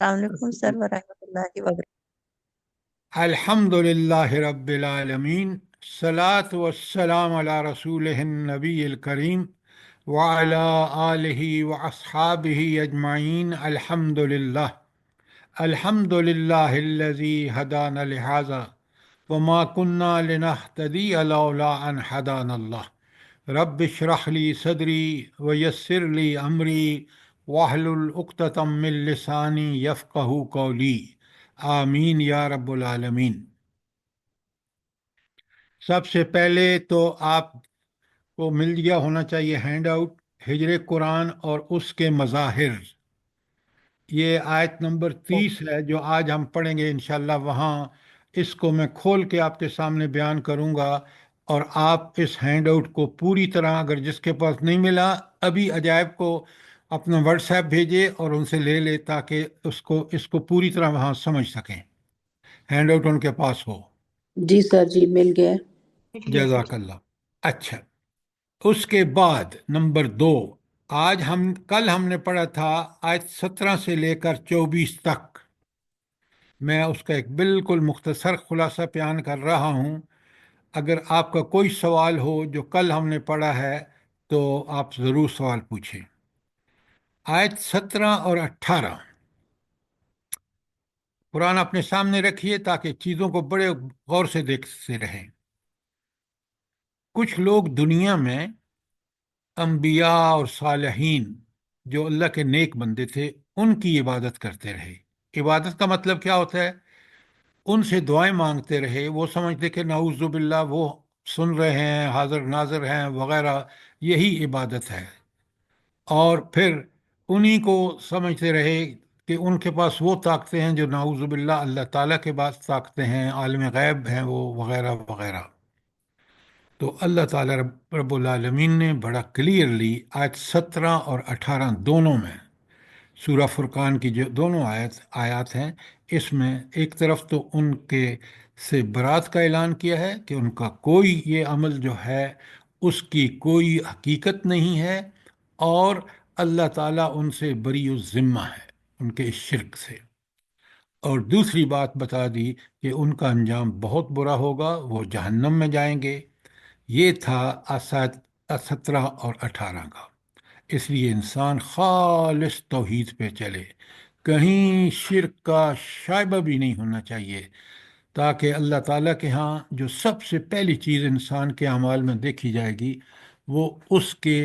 السلام علیکم سر ورحمۃ اللہ وبرکاتہ۔ الحمد للہ رب العالمین، الصلاۃ والسلام علی رسول النبی الکریم وعلی آلہ واصحابہ اجمعین۔ الحمد للہ، الحمد للہ الذی ہدانا لہذا وما كنا لنهتدی لولا ان ہدانا اللہ۔ رب اشرح لی صدری ویسر لی امری واحلل عقدۃ من لسانی یفقہوا قولی، آمین یا رب العالمین۔ سب سے پہلے تو آپ کو مل گیا ہونا چاہیے ہینڈ آؤٹ، ہجر قرآن اور اس کے مظاہر۔ یہ آیت نمبر 30 ہے جو آج ہم پڑھیں گے انشاءاللہ۔ وہاں اس کو میں کھول کے آپ کے سامنے بیان کروں گا، اور آپ اس ہینڈ آؤٹ کو پوری طرح، اگر جس کے پاس نہیں ملا ابھی عجائب کو اپنا واٹس ایپ بھیجے اور ان سے لے لے، تاکہ اس کو پوری طرح وہاں سمجھ سکیں۔ ہینڈ آؤٹ ان کے پاس ہو۔ جی سر، جی مل گیا۔ جزاک اللہ۔ اچھا، اس کے بعد نمبر 2، کل ہم نے پڑھا تھا آیت 17 سے لے کر 24 تک۔ میں اس کا ایک بالکل مختصر خلاصہ بیان کر رہا ہوں۔ اگر آپ کا کوئی سوال ہو جو کل ہم نے پڑھا ہے تو آپ ضرور سوال پوچھیں۔ آیت 17 اور 18 قرآن اپنے سامنے رکھیے تاکہ چیزوں کو بڑے غور سے دیکھتے رہیں۔ کچھ لوگ دنیا میں انبیاء اور صالحین جو اللہ کے نیک بندے تھے ان کی عبادت کرتے رہے۔ عبادت کا مطلب کیا ہوتا ہے؟ ان سے دعائیں مانگتے رہے۔ وہ سمجھتے کہ نعوذ باللہ وہ سن رہے ہیں، حاضر ناظر ہیں وغیرہ، یہی عبادت ہے۔ اور پھر انہی کو سمجھتے رہے کہ ان کے پاس وہ طاقتیں ہیں جو نعوذ باللہ اللہ تعالیٰ کے پاس طاقتیں ہیں، عالم غیب ہیں وہ، وغیرہ وغیرہ۔ تو اللہ تعالیٰ رب العالمین نے بڑا کلیئرلی آیت 17 اور 18 دونوں میں، سورہ فرقان کی جو دونوں آیات ہیں، اس میں ایک طرف تو ان کے سے برات کا اعلان کیا ہے کہ ان کا کوئی یہ عمل جو ہے اس کی کوئی حقیقت نہیں ہے، اور اللہ تعالیٰ ان سے بری الذمہ ہے ان کے اس شرک سے۔ اور دوسری بات بتا دی کہ ان کا انجام بہت برا ہوگا، وہ جہنم میں جائیں گے۔ یہ تھا آیات 17 اور 18 کا۔ اس لیے انسان خالص توحید پہ چلے، کہیں شرک کا شائبہ بھی نہیں ہونا چاہیے، تاکہ اللہ تعالیٰ کے ہاں جو سب سے پہلی چیز انسان کے اعمال میں دیکھی جائے گی وہ اس کے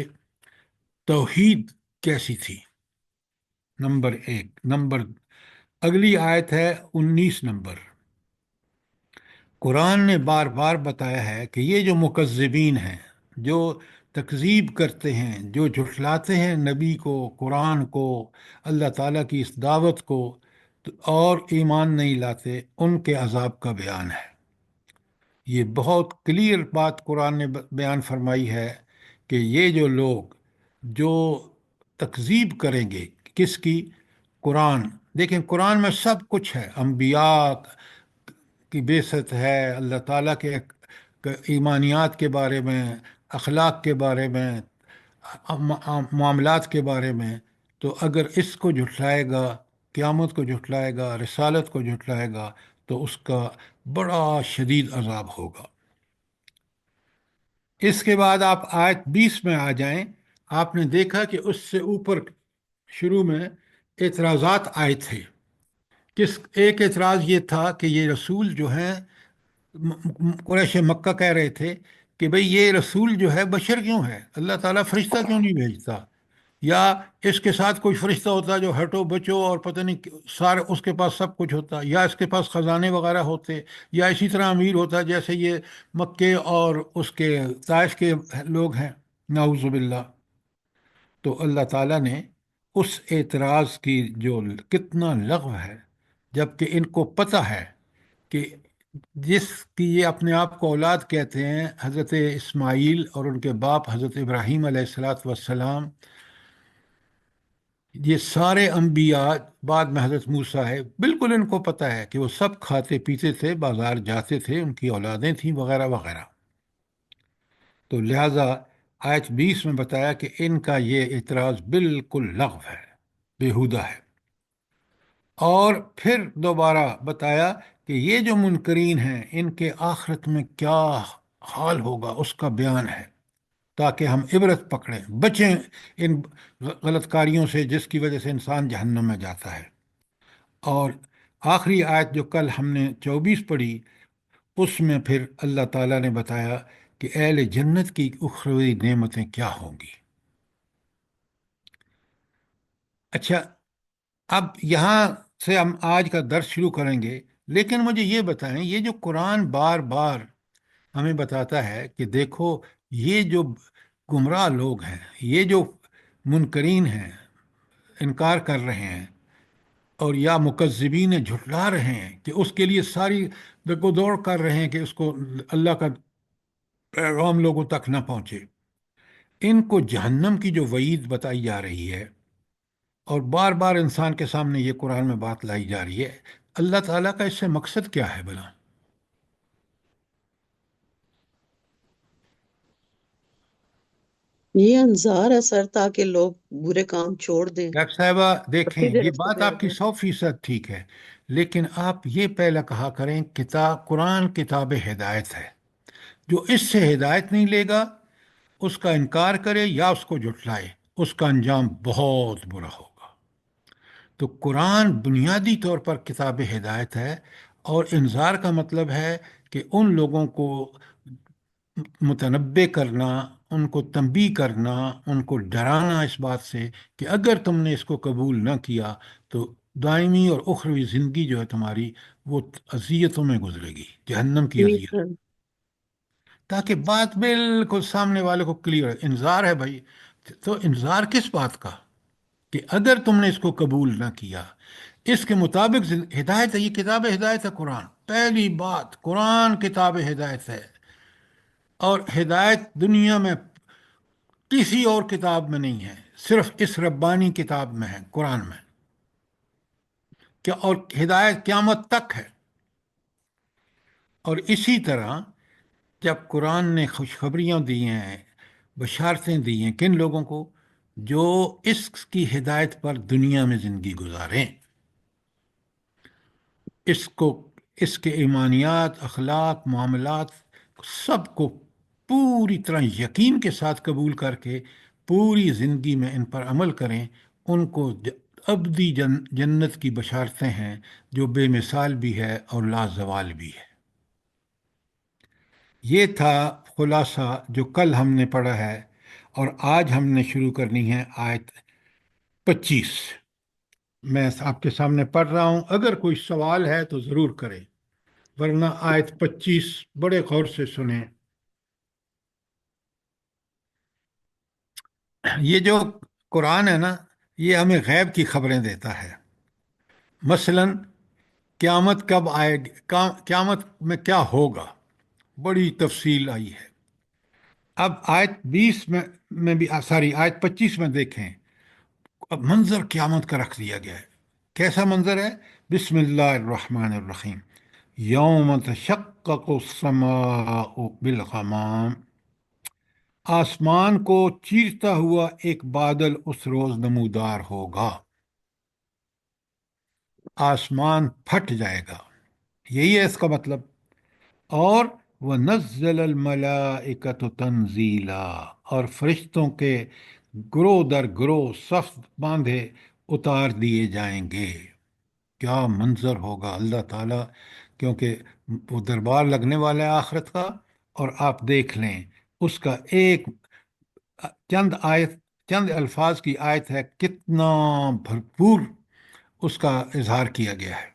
توحید کیسی تھی، نمبر 1۔ اگلی آیت ہے 19 نمبر۔ قرآن نے بار بار بتایا ہے کہ یہ جو مکذبین ہیں، جو تکذیب کرتے ہیں، جو جھٹلاتے ہیں نبی کو، قرآن کو، اللہ تعالیٰ کی اس دعوت کو، اور ایمان نہیں لاتے، ان کے عذاب کا بیان ہے۔ یہ بہت کلیئر بات قرآن نے بیان فرمائی ہے کہ یہ جو لوگ جو تکذیب کریں گے، کس کی؟ قرآن۔ دیکھیں قرآن میں سب کچھ ہے، انبیاء کی بعثت ہے، اللہ تعالیٰ کے ایمانیات کے بارے میں، اخلاق کے بارے میں، معاملات کے بارے میں۔ تو اگر اس کو جھٹلائے گا، قیامت کو جھٹلائے گا، رسالت کو جھٹلائے گا، تو اس کا بڑا شدید عذاب ہوگا۔ اس کے بعد آپ آیت 20 میں آ جائیں۔ آپ نے دیکھا کہ اس سے اوپر شروع میں اعتراضات آئے تھے۔ ایک اعتراض یہ تھا کہ یہ رسول جو ہیں، قریش مکہ کہہ رہے تھے کہ بھئی یہ رسول جو ہے بشر کیوں ہے، اللہ تعالیٰ فرشتہ کیوں نہیں بھیجتا، یا اس کے ساتھ کوئی فرشتہ ہوتا جو ہٹو بچو اور پتہ نہیں سارے اس کے پاس سب کچھ ہوتا، یا اس کے پاس خزانے وغیرہ ہوتے، یا اسی طرح امیر ہوتا جیسے یہ مکے اور اس کے طائف کے لوگ ہیں، نعوذ باللہ۔ تو اللہ تعالیٰ نے اس اعتراض کی جو کتنا لغو ہے، جبکہ ان کو پتہ ہے کہ جس کی یہ اپنے آپ کو اولاد کہتے ہیں، حضرت اسماعیل اور ان کے باپ حضرت ابراہیم علیہ الصلاۃ والسلام، یہ سارے انبیاء، بعد میں حضرت موسیٰ ہے، بالکل ان کو پتہ ہے کہ وہ سب کھاتے پیتے تھے، بازار جاتے تھے، ان کی اولادیں تھیں وغیرہ وغیرہ۔ تو لہٰذا آیت 20 میں بتایا کہ ان کا یہ اعتراض بالکل لغو ہے، بیہودہ ہے۔ اور پھر دوبارہ بتایا کہ یہ جو منکرین ہیں ان کے آخرت میں کیا حال ہوگا اس کا بیان ہے، تاکہ ہم عبرت پکڑیں، بچیں ان غلط کاریوں سے جس کی وجہ سے انسان جہنم میں جاتا ہے۔ اور آخری آیت جو کل ہم نے 24 پڑھی، اس میں پھر اللہ تعالیٰ نے بتایا کہ اہل جنت کی اخروی نعمتیں کیا ہوں گی۔ اچھا، اب یہاں سے ہم آج کا درس شروع کریں گے، لیکن مجھے یہ بتائیں، یہ جو قرآن بار بار ہمیں بتاتا ہے کہ دیکھو یہ جو گمراہ لوگ ہیں، یہ جو منکرین ہیں، انکار کر رہے ہیں، اور یا مکذبین جھٹلا رہے ہیں کہ اس کے لیے ساری دگ و دوڑ کر رہے ہیں کہ اس کو اللہ کا پیغام لوگوں تک نہ پہنچے، ان کو جہنم کی جو وعید بتائی جا رہی ہے اور بار بار انسان کے سامنے یہ قرآن میں بات لائی جا رہی ہے، اللہ تعالیٰ کا اس سے مقصد کیا ہے بلا؟ یہ انذار ہے سر، تاکہ لوگ برے کام چھوڑ دیں ڈاکٹر صاحبہ دیکھیں، سیدھے یہ راستے بات پہ آ آپ کی جائیں۔ 100% ٹھیک ہے، لیکن آپ یہ پہلے کہا کریں کتاب قرآن کتاب ہدایت ہے، جو اس سے ہدایت نہیں لے گا، اس کا انکار کرے یا اس کو جھٹلائے، اس کا انجام بہت برا ہوگا۔ تو قرآن بنیادی طور پر کتاب ہدایت ہے، اور انذار کا مطلب ہے کہ ان لوگوں کو متنبع کرنا، ان کو تنبیہ کرنا، ان کو ڈرانا اس بات سے کہ اگر تم نے اس کو قبول نہ کیا تو دائمی اور اخروی زندگی جو ہے تمہاری، وہ اذیتوں میں گزرے گی، جہنم کی جی اذیت، سر۔ تاکہ بات بالکل سامنے والے کو کلیئر ہے۔ انذار ہے بھائی، تو انذار کس بات کا؟ کہ اگر تم نے اس کو قبول نہ کیا، اس کے مطابق ہدایت ہے، یہ کتاب ہدایت ہے قرآن، پہلی بات قرآن کتاب ہدایت ہے، اور ہدایت دنیا میں کسی اور کتاب میں نہیں ہے، صرف اس ربانی کتاب میں ہے، قرآن میں، کیا اور ہدایت قیامت تک ہے۔ اور اسی طرح جب قرآن نے خوشخبریاں دی ہیں، بشارتیں دی ہیں کن لوگوں کو؟ جو اس کی ہدایت پر دنیا میں زندگی گزاریں، اس کو، اس کے ایمانیات، اخلاق، معاملات، سب کو پوری طرح یقین کے ساتھ قبول کر کے پوری زندگی میں ان پر عمل کریں، ان کو ابدی جنت کی بشارتیں ہیں جو بے مثال بھی ہے اور لازوال بھی ہے۔ یہ تھا خلاصہ جو کل ہم نے پڑھا ہے، اور آج ہم نے شروع کرنی ہے آیت 25۔ میں آپ کے سامنے پڑھ رہا ہوں، اگر کوئی سوال ہے تو ضرور کریں، ورنہ آیت 25 بڑے غور سے سنیں۔ یہ جو قرآن ہے نا، یہ ہمیں غیب کی خبریں دیتا ہے۔ مثلا قیامت کب آئے گی، قیامت میں کیا ہوگا، بڑی تفصیل آئی ہے۔ اب آیت 20 میں بھی ساری آیت 25 میں دیکھیں، اب منظر قیامت کا رکھ دیا گیا ہے۔ کیسا منظر ہے؟ بسم اللہ الرحمن الرحیم، یوم تشقق السماء بالغمام، آسمان کو چیرتا ہوا ایک بادل اس روز نمودار ہوگا، آسمان پھٹ جائے گا، یہی ہے اس کا مطلب۔ اور وَنَزَّلَ الْمَلَائِكَةُ تَنزِيلًا، اور فرشتوں کے گروہ در گروہ صف باندھے اتار دیے جائیں گے۔ کیا منظر ہوگا اللہ تعالیٰ، کیونکہ وہ دربار لگنے والا ہے آخرت کا، اور آپ دیکھ لیں اس کا ایک چند آیت، چند الفاظ کی آیت ہے، کتنا بھرپور اس کا اظہار کیا گیا ہے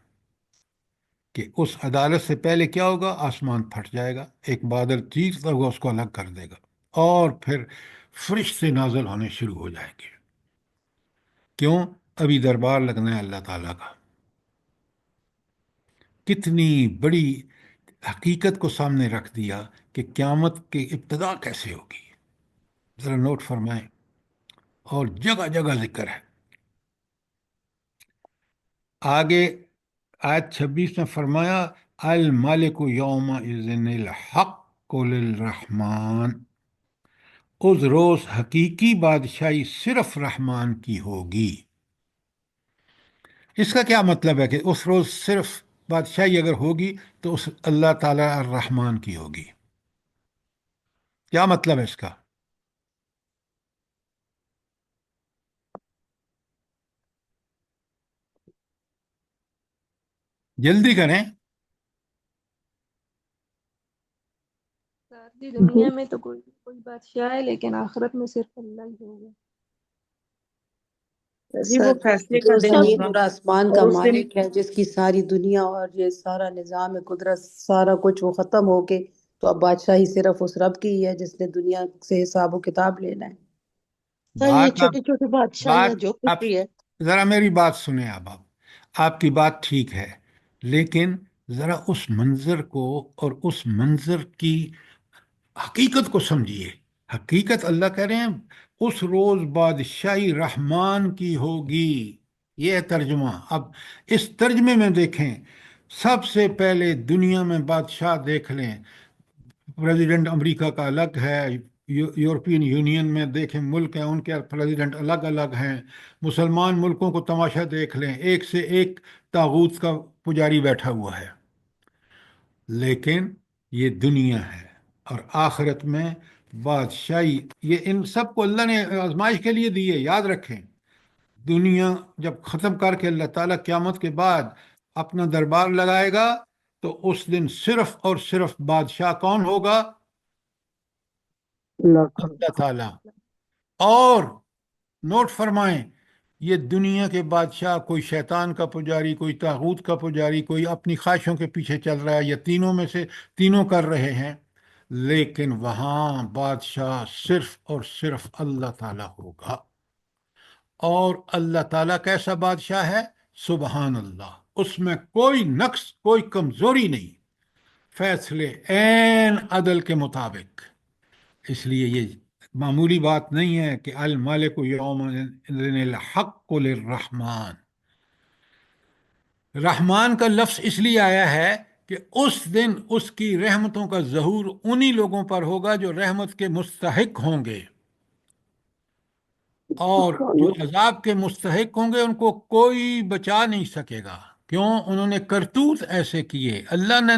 کہ اس عدالت سے پہلے کیا ہوگا؟ آسمان پھٹ جائے گا، ایک بادل چیرتا ہوا اس کو الگ کر دے گا، اور پھر فرشتے نازل ہونے شروع ہو جائیں گے۔ کیوں؟ ابھی دربار لگنا ہے اللہ تعالیٰ کا۔ کتنی بڑی حقیقت کو سامنے رکھ دیا کہ قیامت کی ابتدا کیسے ہوگی، ذرا نوٹ فرمائیں، اور جگہ جگہ ذکر ہے۔ آگے آیت 26 میں فرمایا الملک یومئذ الحق للرحمن، اس روز حقیقی بادشاہی صرف رحمان کی ہوگی۔ اس کا کیا مطلب ہے کہ اس روز صرف بادشاہی اگر ہوگی تو اس اللہ تعالیٰ الرحمن کی ہوگی؟ کیا مطلب ہے اس کا؟ جلدی کریں۔ ساری دنیا میں تو کوئی کوئی بادشاہ ہے، لیکن آخرت میں صرف اللہ ہی ہوگا۔ جی وہ سر فیصلے کا جو دن سب زمین ہوگا، اور آسمان کا اور اس دن مالک ہے، جس کی ساری دنیا اور یہ سارا نظام قدرت سارا کچھ وہ ختم ہو کے، تو اب بادشاہی صرف اس رب کی ہی ہے جس نے دنیا سے حساب و کتاب لینا ہے۔ سر یہ بات اب چھوٹی چھوٹی بات بادشاہیاں جو کچھ اب بھی ہے، ذرا میری بات سنیں۔ آپ کی بات ٹھیک ہے، لیکن ذرا اس منظر کو اور اس منظر کی حقیقت کو سمجھیے۔ حقیقت اللہ کہہ رہے ہیں اس روز بادشاہی رحمان کی ہوگی، یہ ہے ترجمہ۔ اب اس ترجمے میں دیکھیں، سب سے پہلے دنیا میں بادشاہ دیکھ لیں، پریزیڈنٹ امریکہ کا الگ ہے، یورپین یونین میں دیکھیں ملک ہیں ان کے پریزیڈنٹ الگ الگ ہیں، مسلمان ملکوں کو تماشا دیکھ لیں، ایک سے ایک طاغوت کا پجاری بیٹھا ہوا ہے، لیکن یہ دنیا ہے۔ اور آخرت میں بادشاہی، یہ ان سب کو اللہ نے آزمائش کے لیے دی ہے، یاد رکھیں۔ دنیا جب ختم کر کے اللہ تعالیٰ قیامت کے بعد اپنا دربار لگائے گا تو اس دن صرف اور صرف بادشاہ کون ہوگا؟ اللہ کا۔ اللہ تعالیٰ۔ اور نوٹ فرمائیں، یہ دنیا کے بادشاہ کوئی شیطان کا پجاری، کوئی طاغوت کا پجاری، کوئی اپنی خواہشوں کے پیچھے چل رہا ہے، یا تینوں میں سے تینوں کر رہے ہیں، لیکن وہاں بادشاہ صرف اور صرف اللہ تعالیٰ ہوگا۔ اور اللہ تعالیٰ کیسا بادشاہ ہے؟ سبحان اللہ، اس میں کوئی نقص، کوئی کمزوری نہیں، فیصلے عین عدل کے مطابق۔ اس لیے یہ معمولی بات نہیں ہے کہ المالک یوم الحق للرحمن۔ رحمان کا لفظ اس لیے آیا ہے کہ اس دن اس کی رحمتوں کا ظہور انہی لوگوں پر ہوگا جو رحمت کے مستحق ہوں گے، اور جو عذاب کے مستحق ہوں گے ان کو کوئی بچا نہیں سکے گا۔ کیوں؟ انہوں نے کرتوت ایسے کیے، اللہ نے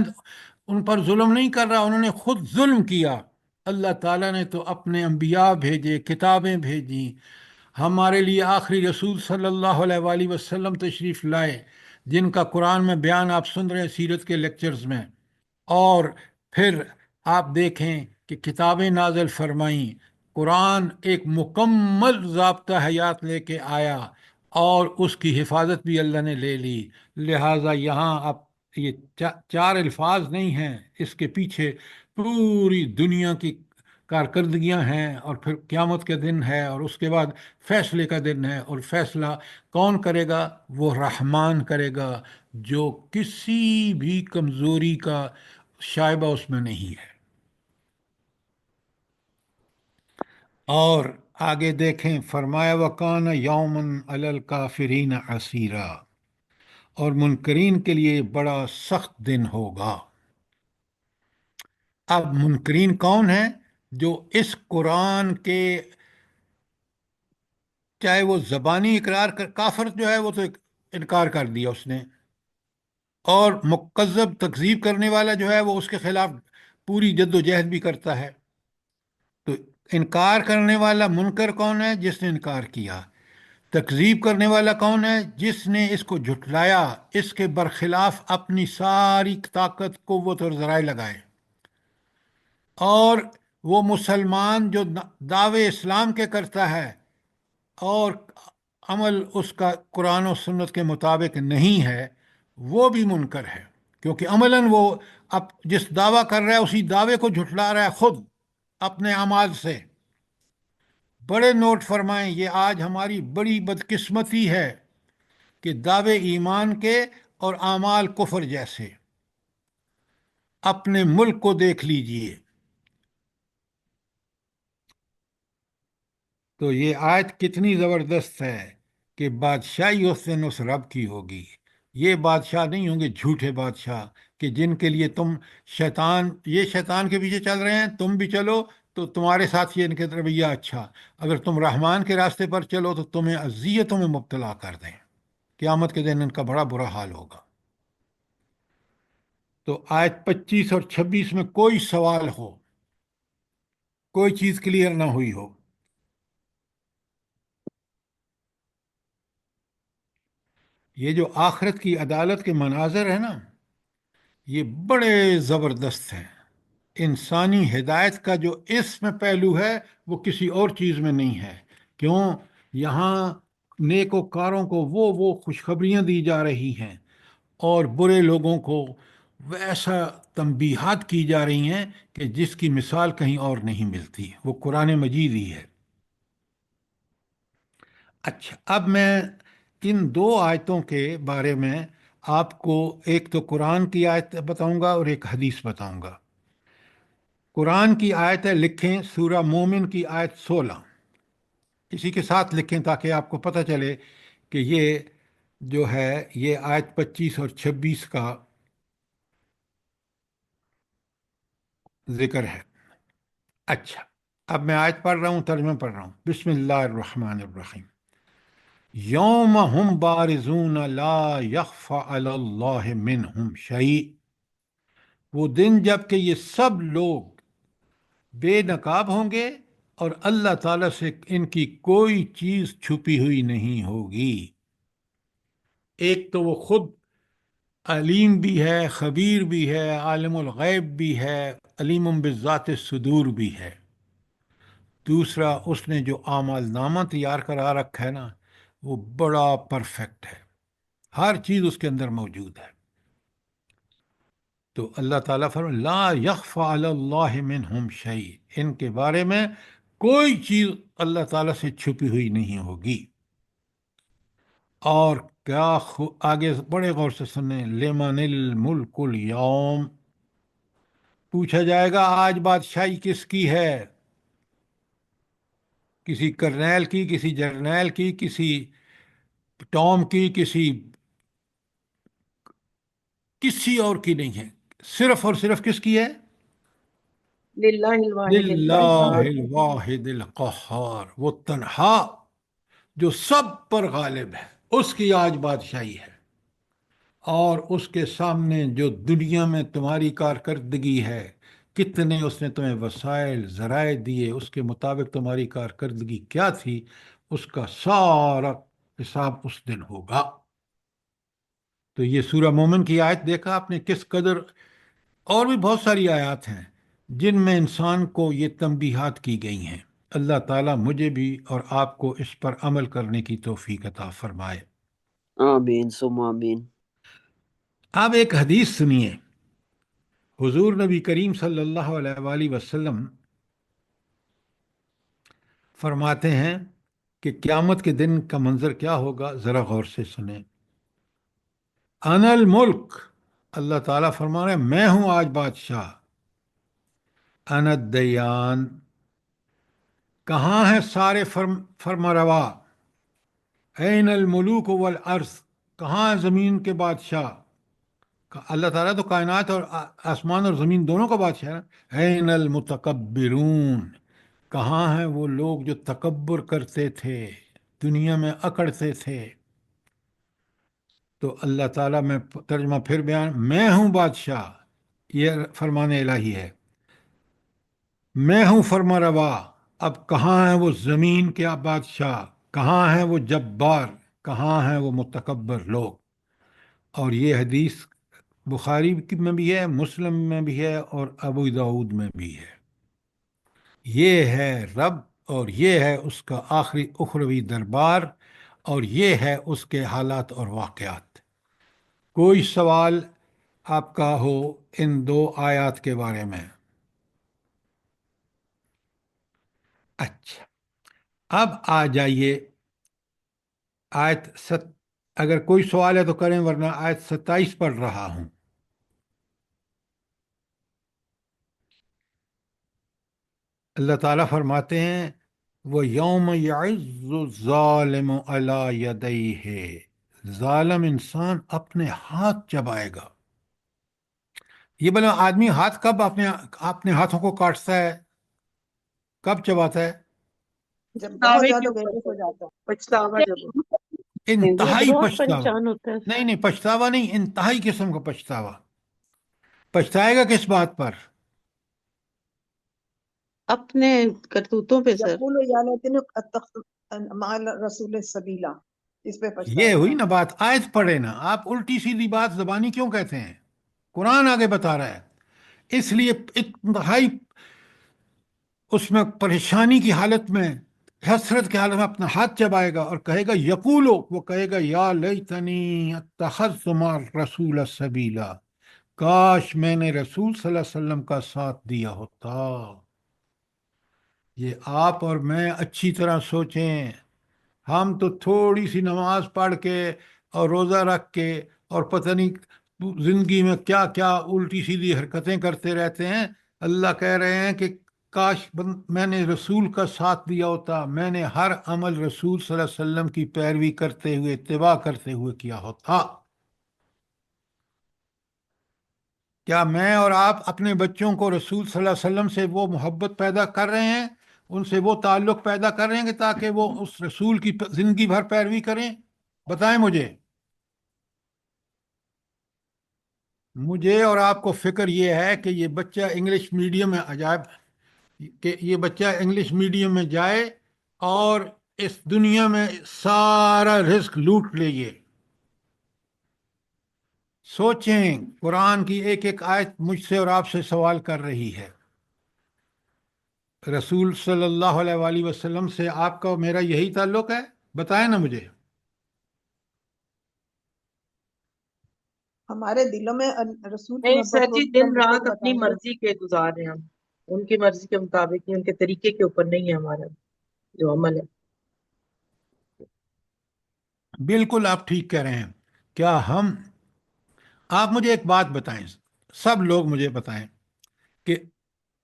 ان پر ظلم نہیں کر رہا، انہوں نے خود ظلم کیا۔ اللہ تعالیٰ نے تو اپنے انبیاء بھیجے، کتابیں بھیجیں، ہمارے لیے آخری رسول صلی اللہ علیہ وآلہ وسلم تشریف لائے، جن کا قرآن میں بیان آپ سن رہے ہیں سیرت کے لیکچرز میں۔ اور پھر آپ دیکھیں کہ کتابیں نازل فرمائیں، قرآن ایک مکمل ضابطہ حیات لے کے آیا، اور اس کی حفاظت بھی اللہ نے لے لی۔ لہٰذا یہاں اب یہ چار الفاظ نہیں ہیں، اس کے پیچھے پوری دنیا کی کارکردگیاں ہیں، اور پھر قیامت کے دن ہے، اور اس کے بعد فیصلے کا دن ہے، اور فیصلہ کون کرے گا؟ وہ رحمان کرے گا، جو کسی بھی کمزوری کا شائبہ اس میں نہیں ہے۔ اور آگے دیکھیں، فرمایا وَكَانَ يَوْمًا عَلَى الْكَافِرِينَ عَسِيرًا، اور منکرین کے لیے بڑا سخت دن ہوگا۔ اب منکرین کون ہیں؟ جو اس قرآن کے، چاہے وہ زبانی اقرار کافر جو ہے وہ تو انکار کر دیا اس نے، اور مکذب تکذیب کرنے والا جو ہے وہ اس کے خلاف پوری جد و جہد بھی کرتا ہے۔ تو انکار کرنے والا منکر کون ہے؟ جس نے انکار کیا۔ تکذیب کرنے والا کون ہے؟ جس نے اس کو جھٹلایا، اس کے برخلاف اپنی ساری طاقت، قوت اور ذرائع لگائے۔ اور وہ مسلمان جو دعوے اسلام کے کرتا ہے اور عمل اس کا قرآن و سنت کے مطابق نہیں ہے، وہ بھی منکر ہے، کیونکہ عملاً وہ اب جس دعویٰ کر رہا ہے اسی دعوے کو جھٹلا رہا ہے خود اپنے اعمال سے۔ بڑے نوٹ فرمائیں، یہ آج ہماری بڑی بدقسمتی ہے کہ دعوے ایمان کے اور اعمال کفر جیسے۔ اپنے ملک کو دیکھ لیجئے۔ تو یہ آیت کتنی زبردست ہے کہ بادشاہی اس دن اس رب کی ہوگی۔ یہ بادشاہ نہیں ہوں گے جھوٹے بادشاہ کہ جن کے لیے تم شیطان، یہ شیطان کے پیچھے چل رہے ہیں، تم بھی چلو تو تمہارے ساتھ یہ ان کے رویہ اچھا، اگر تم رحمان کے راستے پر چلو تو تمہیں اذیتوں میں مبتلا کر دیں۔ قیامت کے دن ان کا بڑا برا حال ہوگا۔ تو آیت 25 اور 26 میں کوئی سوال ہو، کوئی چیز کلیئر نہ ہوئی ہو، یہ جو آخرت کی عدالت کے مناظر ہیں نا، یہ بڑے زبردست ہیں۔ انسانی ہدایت کا جو اس میں پہلو ہے وہ کسی اور چیز میں نہیں ہے۔ کیوں؟ یہاں نیک وکاروں کو وہ خوشخبریاں دی جا رہی ہیں، اور برے لوگوں کو ویسا تنبیہات کی جا رہی ہیں کہ جس کی مثال کہیں اور نہیں ملتی، وہ قرآن مجید ہی ہے۔ اچھا، اب میں ان دو آیتوں کے بارے میں آپ کو ایک تو قرآن کی آیت بتاؤں گا اور ایک حدیث بتاؤں گا۔ قرآن کی آیتیں لکھیں، سورہ مومن کی آیت 16 اسی کے ساتھ لکھیں تاکہ آپ کو پتہ چلے کہ یہ جو ہے یہ آیت 25 اور 26 کا ذکر ہے۔ اچھا، اب میں آیت پڑھ رہا ہوں، ترجمہ پڑھ رہا ہوں۔ بسم اللہ الرحمن الرحیم۔ یوم ہم بارزون لا یخفی علی اللہ منہم شیء، وہ دن جب کہ یہ سب لوگ بے نقاب ہوں گے اور اللہ تعالیٰ سے ان کی کوئی چیز چھپی ہوئی نہیں ہوگی۔ ایک تو وہ خود علیم بھی ہے، خبیر بھی ہے، عالم الغیب بھی ہے، علیم بذات الصدور بھی ہے۔ دوسرا، اس نے جو اعمال نامہ تیار کرا رکھا ہے نا، وہ بڑا پرفیکٹ ہے، ہر چیز اس کے اندر موجود ہے۔ تو اللہ تعالیٰ فرمائے لا یخفی علی اللہ منہم شیء، ان کے بارے میں کوئی چیز اللہ تعالیٰ سے چھپی ہوئی نہیں ہوگی۔ اور کیا آگے بڑے غور سے سنیں، لمن الملک اليوم، پوچھا جائے گا آج بادشاہی کس کی ہے؟ کسی کرنیل کی، کسی جرنیل کی، کسی ٹام کی، کسی اور کی نہیں ہے، صرف اور صرف کس کی ہے؟ للہ الواحد للہ القہار۔ الواحد القہار، وہ تنہا جو سب پر غالب ہے، اس کی آج بادشاہی ہے۔ اور اس کے سامنے جو دنیا میں تمہاری کارکردگی ہے، کتنے اس نے تمہیں وسائل ذرائع دیے، اس کے مطابق تمہاری کارکردگی کیا تھی، اس کا سارا حساب اس دن ہوگا۔ تو یہ سورہ مومن کی آیت دیکھا آپ نے کس قدر، اور بھی بہت ساری آیات ہیں جن میں انسان کو یہ تنبیہات کی گئی ہیں۔ اللہ تعالیٰ مجھے بھی اور آپ کو اس پر عمل کرنے کی توفیق عطا فرمائے۔ آمین ثم آمین۔ اب ایک حدیث سنیے، حضور نبی کریم صلی اللہ علیہ وآلہ وسلم فرماتے ہیں کہ قیامت کے دن کا منظر کیا ہوگا، ذرا غور سے سنیں۔ انا الملک، اللہ تعالیٰ فرما رہے ہیں میں ہوں آج بادشاہ۔ انا الدیان، کہاں ہیں سارے فرما روا؟ این الملوک والارض، کہاں ہے زمین کے بادشاہ؟ اللہ تعالیٰ تو کائنات اور آسمان اور زمین دونوں کا بادشاہ ہے۔ این المتکبرون، کہاں ہیں وہ لوگ جو تکبر کرتے تھے، دنیا میں اکڑتے تھے؟ تو اللہ تعالیٰ میں ترجمہ پھر بیان، میں ہوں بادشاہ، یہ فرمان الہی ہے، میں ہوں فرما روا۔ اب کہاں ہیں وہ زمین کے بادشاہ، کہاں ہیں وہ جبار، کہاں ہیں وہ متکبر لوگ؟ اور یہ حدیث بخاری میں بھی ہے، مسلم میں بھی ہے، اور ابو داؤد میں بھی ہے۔ یہ ہے رب، اور یہ ہے اس کا آخری اخروی دربار، اور یہ ہے اس کے حالات اور واقعات۔ کوئی سوال آپ کا ہو ان دو آیات کے بارے میں؟ اچھا، اب آ جائیے اگر کوئی سوال ہے تو کریں، ورنہ آیت 27 پڑھ رہا ہوں۔ اللہ تعالیٰ فرماتے ہیں وہ یوم یعز الظالم علی یدیہ، ظالم انسان اپنے ہاتھ چبائے گا۔ یہ بلا آدمی ہاتھ کب اپنے ہاتھوں کو کاٹتا ہے، کب چباتا ہے؟ جب بہت زیادہ غصے ہو جاتا ہے، پچھتاوا جب ہو۔ انتہائی روح پچھتاوا. پریشان ہوتا ہے. نہیں نہیں، پچھتاوا نہیں، انتہائی قسم کا پچھتاوا. پچھتائے گا کس بات پر؟ اپنے کرتوتوں پہ سر. یقول یا لیتنی اتخذ مع الرسول سبیلا، اس پہ یہ پچھتائے ہوئی گا. نا بات. آیت پڑھے نا آپ، الٹی سیدھی بات زبانی کیوں کہتے ہیں؟ قرآن آگے بتا رہا ہے. اس لیے انتہائی اس میں پریشانی کی حالت میں، حسرت کی حالت میں اپنا ہاتھ چبائے گا اور کہے گا یقولو، وہ کہے گا یا لیتنی اتخذت مع الرسول سبیلا، کاش میں نے رسول صلی اللہ علیہ وسلم کا ساتھ دیا ہوتا. یہ آپ اور میں اچھی طرح سوچیں. ہم تو تھوڑی سی نماز پڑھ کے اور روزہ رکھ کے اور پتہ نہیں زندگی میں کیا کیا الٹی سیدھی حرکتیں کرتے رہتے ہیں. اللہ کہہ رہے ہیں کہ کاش میں نے رسول کا ساتھ دیا ہوتا، میں نے ہر عمل رسول صلی اللہ علیہ وسلم کی پیروی کرتے ہوئے، اتباع کرتے ہوئے کیا ہوتا. کیا میں اور آپ اپنے بچوں کو رسول صلی اللہ علیہ وسلم سے وہ محبت پیدا کر رہے ہیں، ان سے وہ تعلق پیدا کر رہے ہیں کہ تاکہ وہ اس رسول کی زندگی بھر پیروی کریں؟ بتائیں مجھے. مجھے اور آپ کو فکر یہ ہے کہ یہ بچہ انگلش میڈیم میں عجائب، کہ یہ بچہ انگلش میڈیم میں جائے اور اس دنیا میں سارا رزق لوٹ لے. یہ سوچیں، قرآن کی ایک ایک آیت مجھ سے اور آپ سے سوال کر رہی ہے. رسول صلی اللہ علیہ وآلہ وسلم سے آپ کا اور میرا یہی تعلق ہے؟ بتائیں نا مجھے. ہمارے دلوں میں رسول کی نہیں سر محبت جی، ہوگی تو دن ہم ضرور رات اپنی بتائیں گے. مرضی کے گزار رہے ہیں ہم، ان کی مرضی کے مطابق ہی، ان کے طریقے کے اوپر نہیں ہے ہمارا جو عمل ہے. بالکل آپ ٹھیک کہہ رہے ہیں. کیا ہم، آپ مجھے ایک بات بتائیں، سب لوگ مجھے بتائیں کہ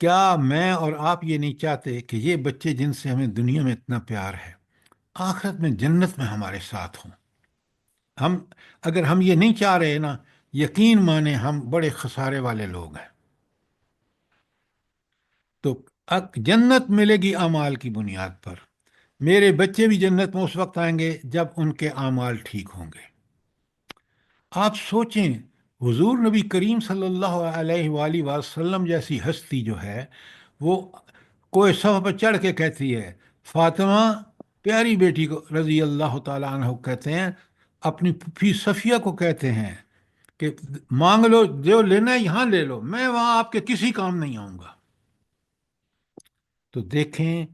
کیا میں اور آپ یہ نہیں چاہتے کہ یہ بچے جن سے ہمیں دنیا میں اتنا پیار ہے، آخرت میں جنت میں ہمارے ساتھ ہوں؟ ہم اگر ہم یہ نہیں چاہ رہے نا، یقین مانیں ہم بڑے خسارے والے لوگ ہیں. تو جنت ملے گی اعمال کی بنیاد پر. میرے بچے بھی جنت میں اس وقت آئیں گے جب ان کے اعمال ٹھیک ہوں گے. آپ سوچیں، حضور نبی کریم صلی اللہ علیہ وآلہ وسلم جیسی ہستی جو ہے، وہ کوئی صف پہ چڑھ کے کہتی ہے، فاطمہ پیاری بیٹی کو رضی اللہ تعالیٰ عنہ کہتے ہیں، اپنی پھوپھی صفیہ کو کہتے ہیں کہ مانگ لو، جو لینا ہے یہاں لے لو، میں وہاں آپ کے کسی کام نہیں آؤں گا. تو دیکھیں،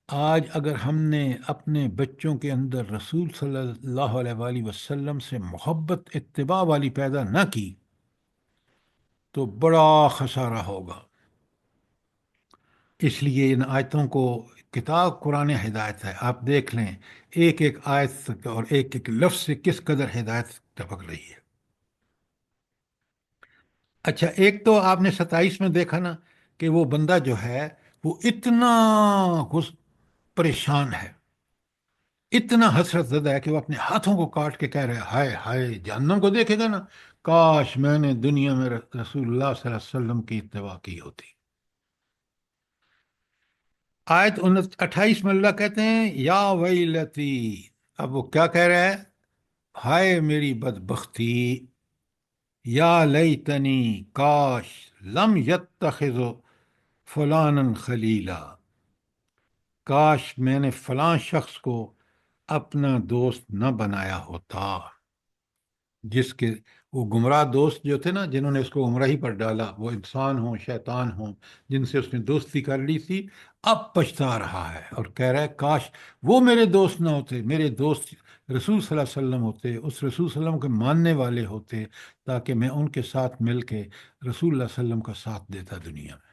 آج اگر ہم نے اپنے بچوں کے اندر رسول صلی اللہ علیہ وآلہ وسلم سے محبت اتباع والی پیدا نہ کی تو بڑا خسارہ ہوگا. اس لیے ان آیتوں کو، کتاب قرآن ہدایت ہے، آپ دیکھ لیں ایک ایک آیت اور ایک ایک لفظ سے کس قدر ہدایت ٹپک رہی ہے. اچھا، ایک تو آپ نے 27 میں دیکھا نا کہ وہ بندہ جو ہے وہ اتنا پریشان ہے، اتنا حسرت زدہ ہے کہ وہ اپنے ہاتھوں کو کاٹ کے کہہ رہے ہیں ہائے ہائے، جہنم کو دیکھے گا نا، کاش میں نے دنیا میں رسول اللہ صلی اللہ علیہ وسلم کی اتباع کی ہوتی. آیت 28 میں اللہ کہتے ہیں یا ویلتی. اب وہ کیا کہہ رہا ہے؟ ہائے میری بدبختی، یا لیتنی، کاش، لم یتخذ فلانا خلیلا، کاش میں نے فلاں شخص کو اپنا دوست نہ بنایا ہوتا. جس کے وہ گمراہ دوست جو تھے نا، جنہوں نے اس کو گمراہی پر ڈالا، وہ انسان ہوں شیطان ہوں، جن سے اس نے دوستی کر لی تھی، اب پچھتا رہا ہے اور کہہ رہا ہے کاش وہ میرے دوست نہ ہوتے، میرے دوست رسول صلی اللہ علیہ وسلم ہوتے، اس رسول صلی اللہ علیہ وسلم کے ماننے والے ہوتے، تاکہ میں ان کے ساتھ مل کے رسول اللہ صلی اللہ علیہ وسلم کا ساتھ دیتا دنیا میں.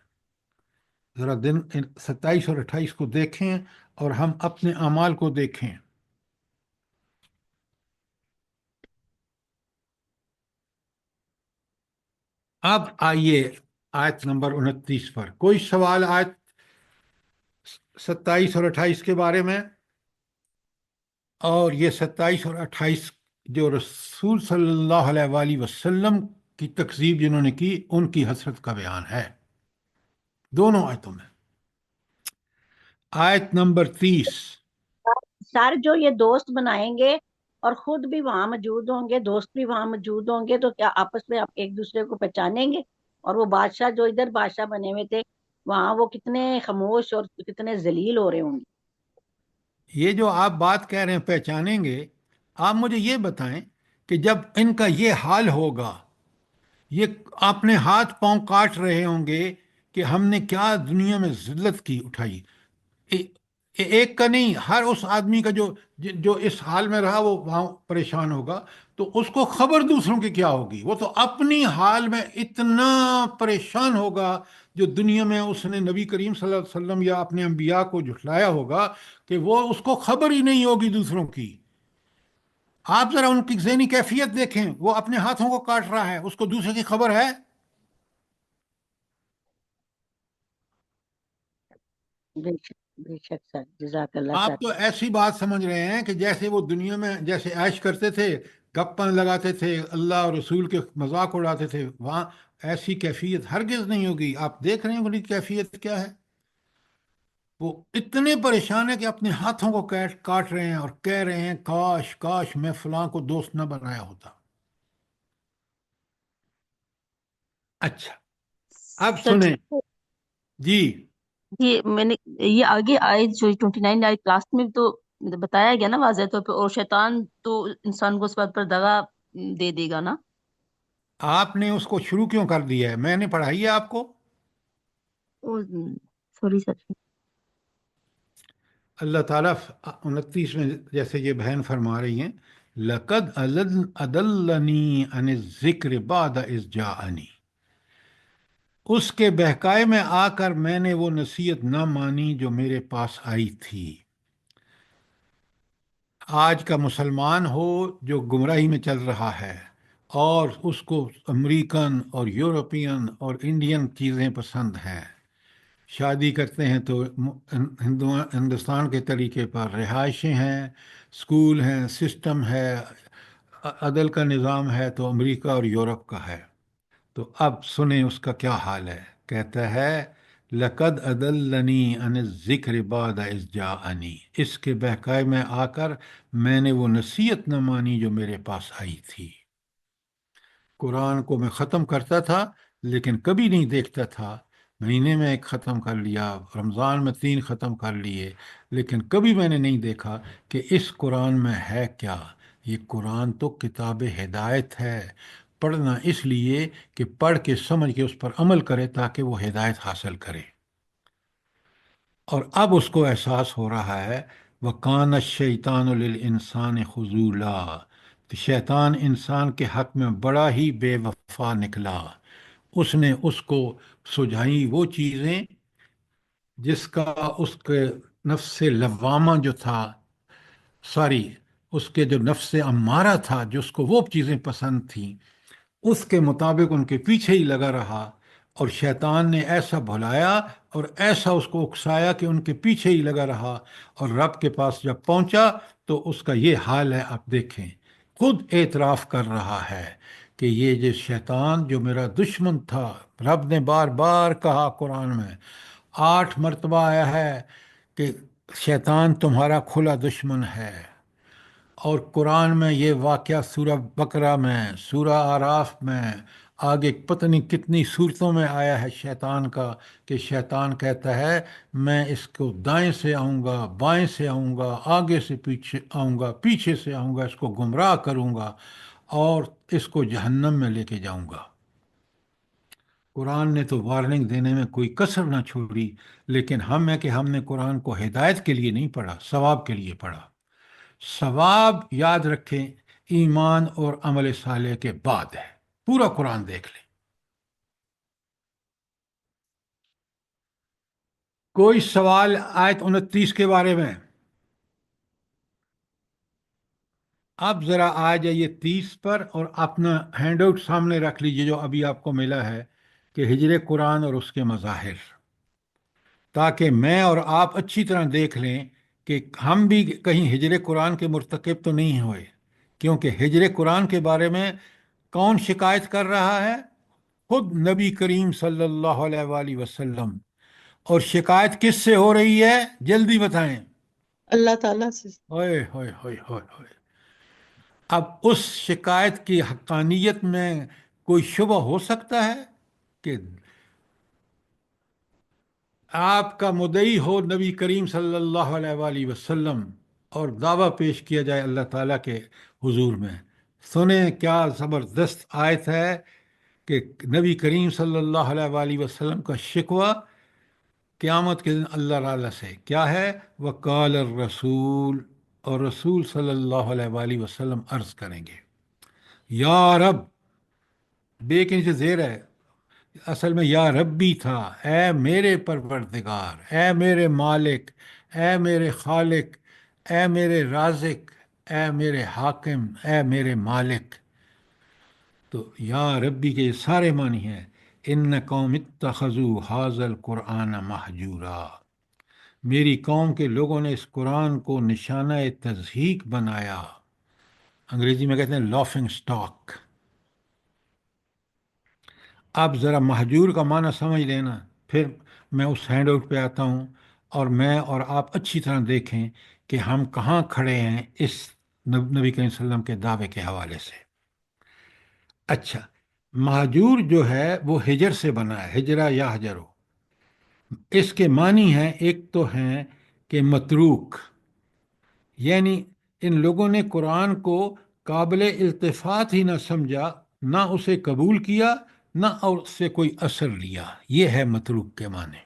ذرا دن 27 اور 28 کو دیکھیں اور ہم اپنے اعمال کو دیکھیں. اب آئیے آیت نمبر 29 پر. کوئی سوال آیت 27 اور 28 کے بارے میں؟ اور یہ 27 اور 28 جو رسول صلی اللہ علیہ وآلہ وسلم کی تکذیب جنہوں نے کی، ان کی حسرت کا بیان ہے دونوں آیتوں میں. آیت نمبر 30. سر جو یہ دوست بنائیں گے اور خود بھی وہاں موجود ہوں گے، دوست بھی وہاں موجود ہوں گے، تو کیا آپس میں آپ ایک دوسرے کو پہچانیں گے؟ اور وہ بادشاہ جو ادھر بادشاہ بنے ہوئے تھے وہاں، وہ کتنے خاموش اور کتنے ذلیل ہو رہے ہوں گے۔ یہ جو آپ بات کہہ رہے ہیں پہچانیں گے، آپ مجھے یہ بتائیں کہ جب ان کا یہ حال ہوگا، یہ اپنے ہاتھ پاؤں کاٹ رہے ہوں گے کہ ہم نے کیا دنیا میں ذلت کی اٹھائی۔ اے- ایک کا نہیں، ہر اس آدمی کا جو اس حال میں رہا وہ وہاں پریشان ہوگا، تو اس کو خبر دوسروں کی کیا ہوگی؟ وہ تو اپنی حال میں اتنا پریشان ہوگا، جو دنیا میں اس نے نبی کریم صلی اللہ علیہ وسلم یا اپنے انبیاء کو جھٹلایا ہوگا، کہ وہ اس کو خبر ہی نہیں ہوگی دوسروں کی۔ آپ ذرا ان کی ذہنی کیفیت دیکھیں، وہ اپنے ہاتھوں کو کاٹ رہا ہے، اس کو دوسرے کی خبر ہے؟ بے شک، بے شک سر، جزاک اللہ آپ سر۔ تو ایسی بات سمجھ رہے ہیں کہ جیسے وہ دنیا میں جیسے عیش کرتے تھے، گپن لگاتے تھے، اللہ اور رسول کے مذاق اڑاتے تھے، وہاں ایسی کیفیت ہرگز نہیں ہوگی۔ آپ دیکھ رہے ہیں ان کی کیفیت کیا ہے؟ وہ اتنے پریشان ہیں کہ اپنے ہاتھوں کو کاٹ رہے ہیں اور کہہ رہے ہیں کاش کاش میں فلاں کو دوست نہ بنایا ہوتا۔ اچھا، اب سر جی، سنیں جی۔ یہ میں نے یہ آگے آئے جو 29 آئے کلاس میں تو بتایا گیا نا واضح طور پہ، اور شیطان تو انسان کو اس بات پر دغا دے دے گا نا۔ آپ نے اس کو شروع کیوں کر دیا ہے؟ میں نے پڑھائی ہے آپ کو؟ Sorry sir. اللہ تعالیٰ 29 میں جیسے یہ بہن فرما رہی ہیں، لقد اضلنی عن الذکر بعد اذ جاءنی، اس کے بہکائے میں آ کر میں نے وہ نصیحت نہ مانی جو میرے پاس آئی تھی۔ آج کا مسلمان ہو جو گمراہی میں چل رہا ہے اور اس کو امریکن اور یورپین اور انڈین چیزیں پسند ہیں، شادی کرتے ہیں تو ہندوستان کے طریقے پر، رہائشیں ہیں، اسکول ہیں، سسٹم ہے، عدل کا نظام ہے تو امریکہ اور یورپ کا ہے۔ تو اب سنیں اس کا کیا حال ہے۔ کہتا ہے لقد اضلنی عن الذکر بعد اذ جاءنی، اس کے بہکائے میں آ کر میں نے وہ نصیحت نہ مانی جو میرے پاس آئی تھی۔ قرآن کو میں ختم کرتا تھا لیکن کبھی نہیں دیکھتا تھا، مہینے میں ایک ختم کر لیا، رمضان میں 3 ختم کر لیے، لیکن کبھی میں نے نہیں دیکھا کہ اس قرآن میں ہے کیا۔ یہ قرآن تو کتاب ہدایت ہے، پڑھنا اس لیے کہ پڑھ کے سمجھ کے اس پر عمل کرے تاکہ وہ ہدایت حاصل کرے۔ اور اب اس کو احساس ہو رہا ہے وَقَانَ الشَّيْطَانُ لِلْإِنسَانِ خُذُولًا، تو شیطان انسان کے حق میں بڑا ہی بے وفا نکلا۔ اس نے اس کو سجھائی وہ چیزیں جس کا اس کے نفس لوامہ جو تھا، اس کے جو نفس امارہ تھا، جس کو وہ چیزیں پسند تھیں، اس کے مطابق ان کے پیچھے ہی لگا رہا، اور شیطان نے ایسا بھلایا اور ایسا اس کو اکسایا کہ ان کے پیچھے ہی لگا رہا، اور رب کے پاس جب پہنچا تو اس کا یہ حال ہے۔ آپ دیکھیں، خود اعتراف کر رہا ہے کہ یہ جو شیطان جو میرا دشمن تھا، رب نے بار بار کہا قرآن میں، 8 مرتبہ آیا ہے کہ شیطان تمہارا کھلا دشمن ہے۔ اور قرآن میں یہ واقعہ سورہ بقرہ میں، سورہ آراف میں، آگے پتہ نہیں کتنی صورتوں میں آیا ہے شیطان کا، کہ شیطان کہتا ہے میں اس کو دائیں سے آؤں گا، بائیں سے آؤں گا، آگے سے پیچھے آؤں گا، پیچھے سے آؤں گا، اس کو گمراہ کروں گا اور اس کو جہنم میں لے کے جاؤں گا۔ قرآن نے تو وارننگ دینے میں کوئی کسر نہ چھوڑی، لیکن ہم ہے کہ ہم نے قرآن کو ہدایت کے لیے نہیں پڑھا، ثواب کے لیے پڑھا۔ ثواب یاد رکھیں ایمان اور عمل صالح کے بعد ہے۔ پورا قرآن دیکھ لیں۔ کوئی سوال آیت 29 کے بارے میں؟ اب ذرا آ جائیے 30 پر اور اپنا ہینڈ آؤٹ سامنے رکھ لیجیے جو ابھی آپ کو ملا ہے، کہ ہجر قرآن اور اس کے مظاہر، تاکہ میں اور آپ اچھی طرح دیکھ لیں کہ ہم بھی کہیں ہجر قرآن کے مرتکب تو نہیں ہوئے، کیونکہ ہجر قرآن کے بارے میں کون شکایت کر رہا ہے؟ خود نبی کریم صلی اللہ علیہ وآلہ وسلم۔ اور شکایت کس سے ہو رہی ہے؟ جلدی بتائیں۔ اللہ تعالیٰ سے۔ ہوئے ہوئے ہوئے ہوئے ہوئے، اب اس شکایت کی حقانیت میں کوئی شبہ ہو سکتا ہے کہ آپ کا مدعی ہو نبی کریم صلی اللہ علیہ وآلہ وسلم اور دعویٰ پیش کیا جائے اللہ تعالیٰ کے حضور میں؟ سنیں کیا زبردست آیت ہے کہ نبی کریم صلی اللہ علیہ وآلہ وسلم کا شکوہ قیامت کے دن اللہ تعالیٰ سے کیا ہے؟ وقال الرسول، اور رسول صلی اللہ علیہ وآلہ وسلم عرض کریں گے یا رب، بے کے نیچے زیر ہے، اصل میں یا ربی تھا، اے میرے پروردگار، اے میرے مالک، اے میرے خالق، اے میرے رازق، اے میرے حاکم، اے میرے مالک۔ تو یا ربی کے یہ سارے معنی ہیں۔ ان قوم اتخذوا ھذا القرآن مہجورا، میری قوم کے لوگوں نے اس قرآن کو نشانہ تضحیک بنایا، انگریزی میں کہتے ہیں لافنگ سٹاک۔ آپ ذرا مہجور کا معنی سمجھ لینا، پھر میں اس ہینڈ آؤٹ پہ آتا ہوں اور میں اور آپ اچھی طرح دیکھیں کہ ہم کہاں کھڑے ہیں اس نبی کریم صلی اللہ علیہ وسلم کے دعوے کے حوالے سے۔ اچھا، مہجور جو ہے وہ ہجر سے بنا ہے، ہجرہ یا ہجرو۔ اس کے معنی ہیں، ایک تو ہیں کہ متروک، یعنی ان لوگوں نے قرآن کو قابل التفات ہی نہ سمجھا، نہ اسے قبول کیا، نہ اس سے کوئی اثر لیا۔ یہ ہے متروک کے معنی،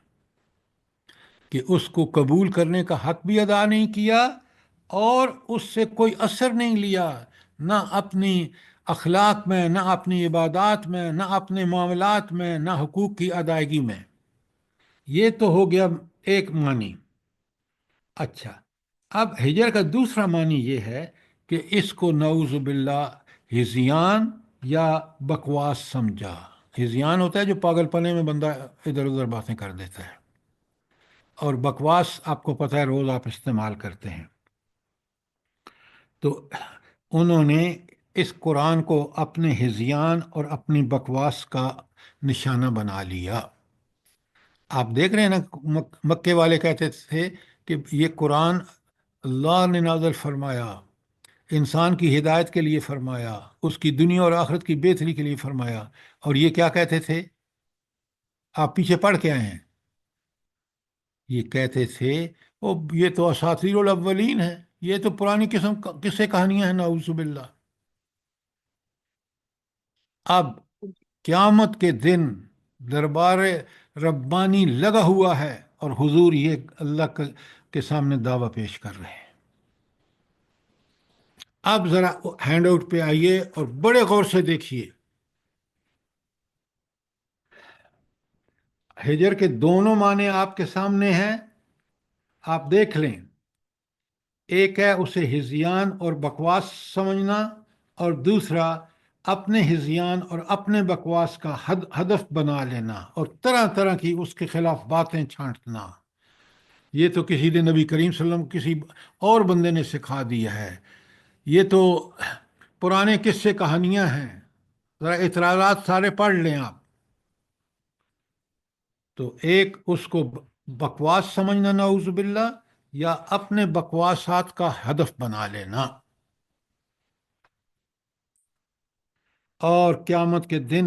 کہ اس کو قبول کرنے کا حق بھی ادا نہیں کیا اور اس سے کوئی اثر نہیں لیا، نہ اپنی اخلاق میں، نہ اپنی عبادات میں، نہ اپنے معاملات میں، نہ حقوق کی ادائیگی میں۔ یہ تو ہو گیا ایک معنی۔ اچھا، اب ہجر کا دوسرا معنی یہ ہے کہ اس کو نعوذ باللہ ہذیان یا بکواس سمجھا۔ ہذیان ہوتا ہے جو پاگل پنے میں بندہ ادھر ادھر باتیں کر دیتا ہے، اور بکواس آپ کو پتہ ہے روز آپ استعمال کرتے ہیں۔ تو انہوں نے اس قرآن کو اپنے ہذیان اور اپنی بکواس کا نشانہ بنا لیا۔ آپ دیکھ رہے ہیں نا، مکے والے کہتے تھے کہ یہ قرآن اللہ نے نازل فرمایا، انسان کی ہدایت کے لیے فرمایا، اس کی دنیا اور آخرت کی بہتری کے لیے فرمایا، اور یہ کیا کہتے تھے؟ آپ پیچھے پڑھ کے آئے ہیں، یہ کہتے تھے او یہ تو اساطیر الاولین ہے، یہ تو پرانی قصے کہانیاں ہیں، نعوذ باللہ۔ اب قیامت کے دن دربار ربانی لگا ہوا ہے اور حضور یہ اللہ کے سامنے دعویٰ پیش کر رہے ہیں۔ اب ذرا ہینڈ آؤٹ پہ آئیے اور بڑے غور سے دیکھیے، ہجر کے دونوں معنی آپ کے سامنے ہیں، آپ دیکھ لیں۔ ایک ہے اسے ہذیان اور بکواس سمجھنا، اور دوسرا اپنے ہذیان اور اپنے بکواس کا ہدف بنا لینا اور طرح طرح کی اس کے خلاف باتیں چھانٹنا۔ یہ تو کسی نے نبی کریم صلی اللہ علیہ وسلم کسی اور بندے نے سکھا دیا ہے، یہ تو پرانے قصے کہانیاں ہیں، ذرا اعتراضات سارے پڑھ لیں آپ۔ تو ایک اس کو بکواس سمجھنا نعوذ باللہ، یا اپنے بکواسات کا ہدف بنا لینا۔ اور قیامت کے دن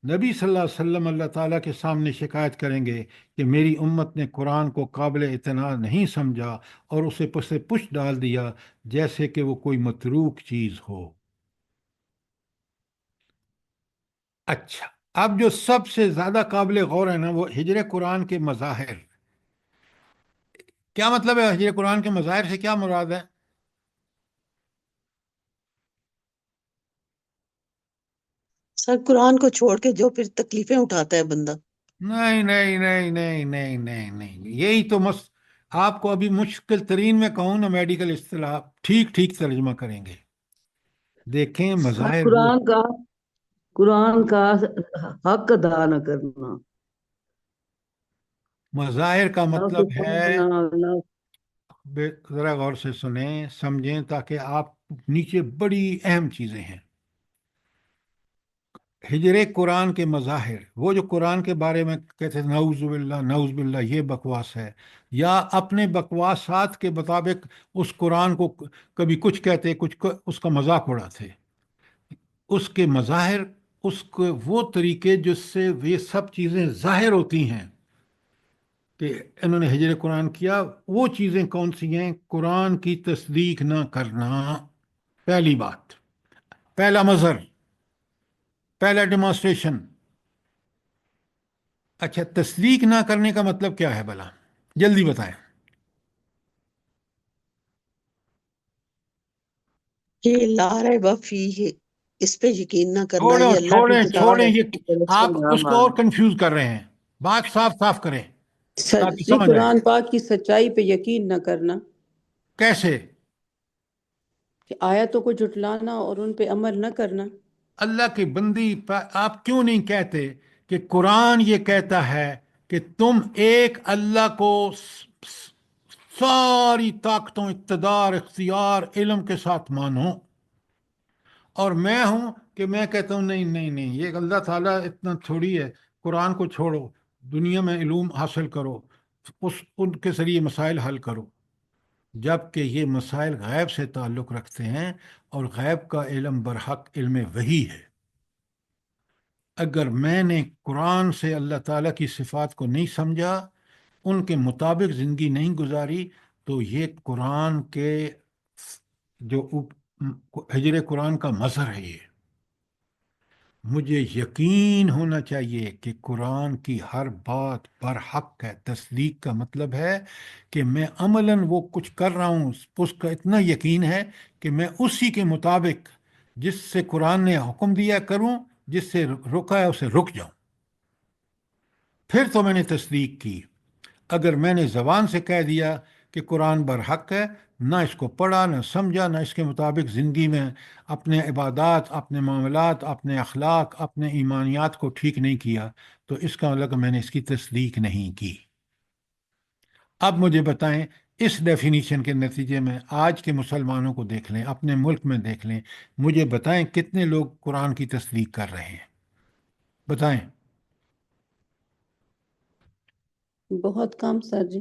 نبی صلی اللہ علیہ وسلم اللہ تعالیٰ کے سامنے شکایت کریں گے کہ میری امت نے قرآن کو قابل اعتنا نہیں سمجھا اور اسے پسے پش ڈال دیا جیسے کہ وہ کوئی متروک چیز ہو۔ اچھا، اب جو سب سے زیادہ قابل غور ہے نا، وہ ہجر قرآن کے مظاہر۔ کیا مطلب ہے ہجر قرآن کے مظاہر سے کیا مراد ہے؟ سر قرآن کو چھوڑ کے جو پھر تکلیفیں اٹھاتا ہے بندہ۔ نہیں نہیں نہیں نہیں نہیں نہیں نہیں، یہی تو آپ کو ابھی مشکل ترین میں کہوں نا میڈیکل اصطلاح ٹھیک ٹھیک ترجمہ کریں گے۔ دیکھیں سر مظاہر وہ قرآن کا حق ادا نہ کرنا، مظاہر کا نہ مطلب تو ہے، پڑھنا نہ ذرا غور سے سنیں سمجھیں تاکہ آپ نیچے بڑی اہم چیزیں ہیں۔ ہجر قرآن کے مظاہر، وہ جو قرآن کے بارے میں کہتے ہیں نعوذ باللہ یہ بکواس ہے، یا اپنے بکواسات کے مطابق اس قرآن کو کبھی کچھ کہتے اس کا مذاق اڑاتے، اس کے مظاہر، اس کے وہ طریقے جس سے یہ سب چیزیں ظاہر ہوتی ہیں کہ انہوں نے ہجر قرآن کیا، وہ چیزیں کون سی ہیں؟ قرآن کی تصدیق نہ کرنا، پہلی بات، پہلا مظہر، پہلا ڈیمانسٹریشن۔ اچھا، تصدیق نہ کرنے کا مطلب کیا ہے بھلا؟ جلدی بتائیں۔ یہ لا ریب فیہ، اس پہ یقین نہ کرنا، چھوڑیں یہ اللہ کی چھوڑیں کتاب چھوڑیں، ہے۔ یہ آپ اس کو اور کنفیوز کر رہے ہیں، بات صاف صاف کریں تاکہ جی، سمجھ آئے۔ قرآن پاک کی سچائی پہ یقین نہ کرنا، کیسے؟ کہ آیتوں کو جھٹلانا اور ان پہ عمل نہ کرنا۔ اللہ کی بندی، آپ کیوں نہیں کہتے کہ قرآن یہ کہتا ہے کہ تم ایک اللہ کو ساری طاقتوں، اقتدار، اختیار، علم کے ساتھ مانو، اور میں ہوں کہ میں کہتا ہوں نہیں نہیں نہیں، یہ اللہ تعالیٰ اتنا تھوڑی ہے، قرآن کو چھوڑو، دنیا میں علوم حاصل کرو، ان کے ذریعے مسائل حل کرو، جب کہ یہ مسائل غیب سے تعلق رکھتے ہیں، اور غیب کا علم برحق علم وحی ہے۔ اگر میں نے قرآن سے اللہ تعالیٰ کی صفات کو نہیں سمجھا، ان کے مطابق زندگی نہیں گزاری، تو یہ قرآن کے جو ہجر قرآن کا مظہر ہے۔ یہ مجھے یقین ہونا چاہیے کہ قرآن کی ہر بات برحق ہے۔ تصدیق کا مطلب ہے کہ میں عملاً وہ کچھ کر رہا ہوں، اس کا اتنا یقین ہے کہ میں اسی کے مطابق جس سے قرآن نے حکم دیا کروں، جس سے رکا ہے اسے رک جاؤں، پھر تو میں نے تصدیق کی۔ اگر میں نے زبان سے کہہ دیا کہ قرآن برحق ہے، نہ اس کو پڑھا، نہ سمجھا، نہ اس کے مطابق زندگی میں اپنے عبادات، اپنے معاملات، اپنے اخلاق، اپنے ایمانیات کو ٹھیک نہیں کیا، تو اس کا مطلب میں نے اس کی تصدیق نہیں کی۔ اب مجھے بتائیں، اس ڈیفینیشن کے نتیجے میں آج کے مسلمانوں کو دیکھ لیں، اپنے ملک میں دیکھ لیں، مجھے بتائیں کتنے لوگ قرآن کی تصدیق کر رہے ہیں؟ بتائیں۔ بہت کم سر جی۔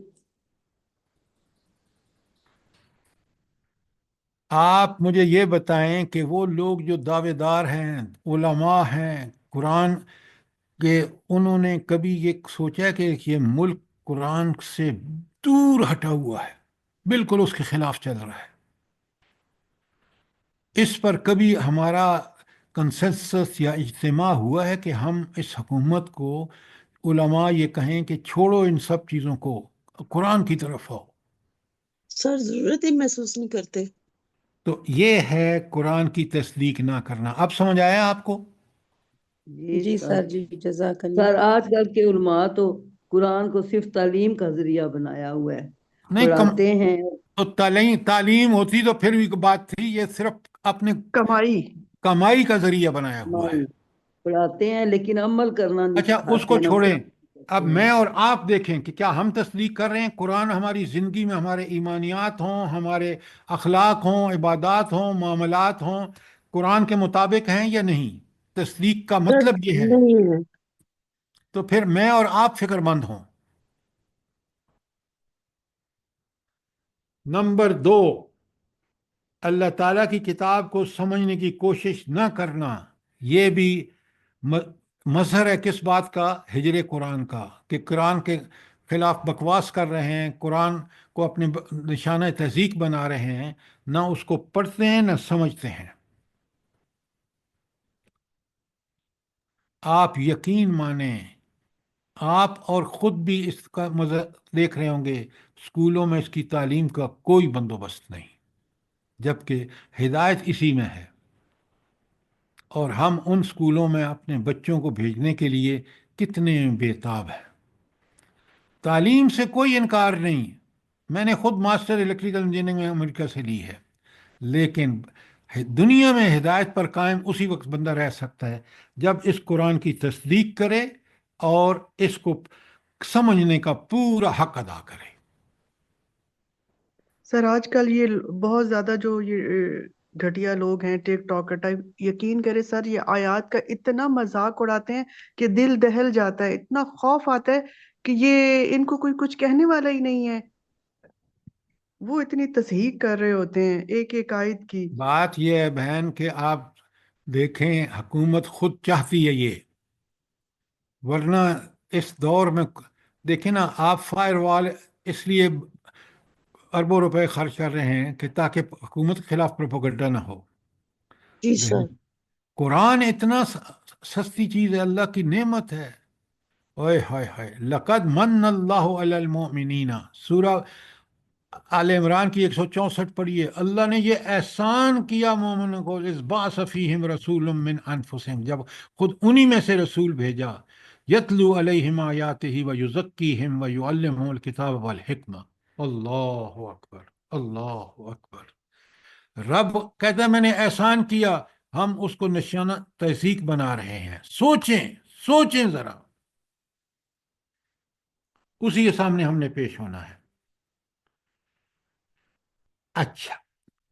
آپ مجھے یہ بتائیں کہ وہ لوگ جو دعوے دار ہیں، علماء ہیں قرآن کے، انہوں نے کبھی یہ سوچا کہ یہ ملک قرآن سے دور ہٹا ہوا ہے، بالکل اس کے خلاف چل رہا ہے؟ اس پر کبھی ہمارا کنسنسس یا اجتماع ہوا ہے کہ ہم اس حکومت کو، علماء یہ کہیں کہ چھوڑو ان سب چیزوں کو، قرآن کی طرف آؤ؟ سر ضرورت ہی محسوس نہیں کرتے۔ تو یہ ہے قرآن کی تصدیق نہ کرنا۔ اب سمجھ آیا آپ کو؟ جی سر، سر جی، جزاک اللہ۔ سر آج کل کے علماء تو قرآن کو صرف تعلیم کا ذریعہ بنایا ہوا ہے، نہیں، پڑھاتے ہیں، تو تعلیم ہوتی تو پھر بھی بات تھی، یہ صرف اپنے کمائی کا ذریعہ بنایا ہوا ہے۔ پڑھاتے ہیں لیکن عمل کرنا نہیں اچھا، اس سکھاتے، کو نہ چھوڑیں، کرتے اب ہیں۔ میں اور آپ دیکھیں کہ کیا ہم تصدیق کر رہے ہیں قرآن ہماری زندگی میں، ہمارے ایمانیات ہوں، ہمارے اخلاق ہوں، عبادات ہوں، معاملات ہوں، قرآن کے مطابق ہیں یا نہیں؟ تصدیق کا سر مطلب یہ ہے۔ نہیں ہے۔ تو پھر میں اور آپ فکر مند ہوں۔ نمبر 2، اللہ تعالیٰ کی کتاب کو سمجھنے کی کوشش نہ کرنا، یہ بھی مظہر ہے کس بات کا؟ ہجر قرآن کا، کہ قرآن کے خلاف بکواس کر رہے ہیں، قرآن کو اپنے نشانہ تہذیب بنا رہے ہیں، نہ اس کو پڑھتے ہیں نہ سمجھتے ہیں۔ آپ یقین مانیں، آپ اور خود بھی اس کا مظہر دیکھ رہے ہوں گے، اسکولوں میں اس کی تعلیم کا کوئی بندوبست نہیں، جبکہ ہدایت اسی میں ہے، اور ہم ان اسکولوں میں اپنے بچوں کو بھیجنے کے لیے کتنے بے تاب ہیں۔ تعلیم سے کوئی انکار نہیں، میں نے خود ماسٹر الیکٹریکل انجینئرنگ میں امریکہ سے لی ہے، لیکن دنیا میں ہدایت پر قائم اسی وقت بندہ رہ سکتا ہے جب اس قرآن کی تصدیق کرے اور اس کو سمجھنے کا پورا حق ادا کرے۔ سر آج کل یہ بہت زیادہ جو یہ گھٹیا لوگ ہیں ٹک ٹاک کا ٹائپ، یقین کرے سر یہ آیات کا اتنا مذاق اڑاتے ہیں کہ دل دہل جاتا ہے، اتنا خوف آتا ہے کہ یہ ان کو کوئی کچھ کہنے والا ہی نہیں ہے، وہ اتنی تصحیح کر رہے ہوتے ہیں ایک ایک آیت کی۔ بات یہ ہے بہن کہ آپ دیکھیں حکومت خود چاہتی ہے یہ، ورنہ اس دور میں دیکھیں نا آپ فائر وال اس لیے اربوں روپے خرچ کر رہے ہیں کہ تاکہ حکومت کے خلاف پروپیگنڈا نہ ہو، جی لیکن سر۔ قرآن اتنا سستی چیز ہے، اللہ کی نعمت ہے۔ اوئے ہائے ہائے، لقد من اللہ علی المؤمنین، سورہ آل عمران کی 164 پڑھیے، اللہ نے یہ احسان کیا مومنوں کو، اذ بعث فیہم رسول من انفسہم، جب خود انہی میں سے رسول بھیجا، یتلو علیہم آیاتہ ویزکیہم ویعلمہم الکتاب والحکمہ۔ اللہ اکبر، اللہ اکبر۔ رب کہتا ہے میں نے احسان کیا، ہم اس کو نشانہ تحقیق بنا رہے ہیں۔ سوچیں، سوچیں ذرا، اسی کے سامنے ہم نے پیش ہونا ہے۔ اچھا،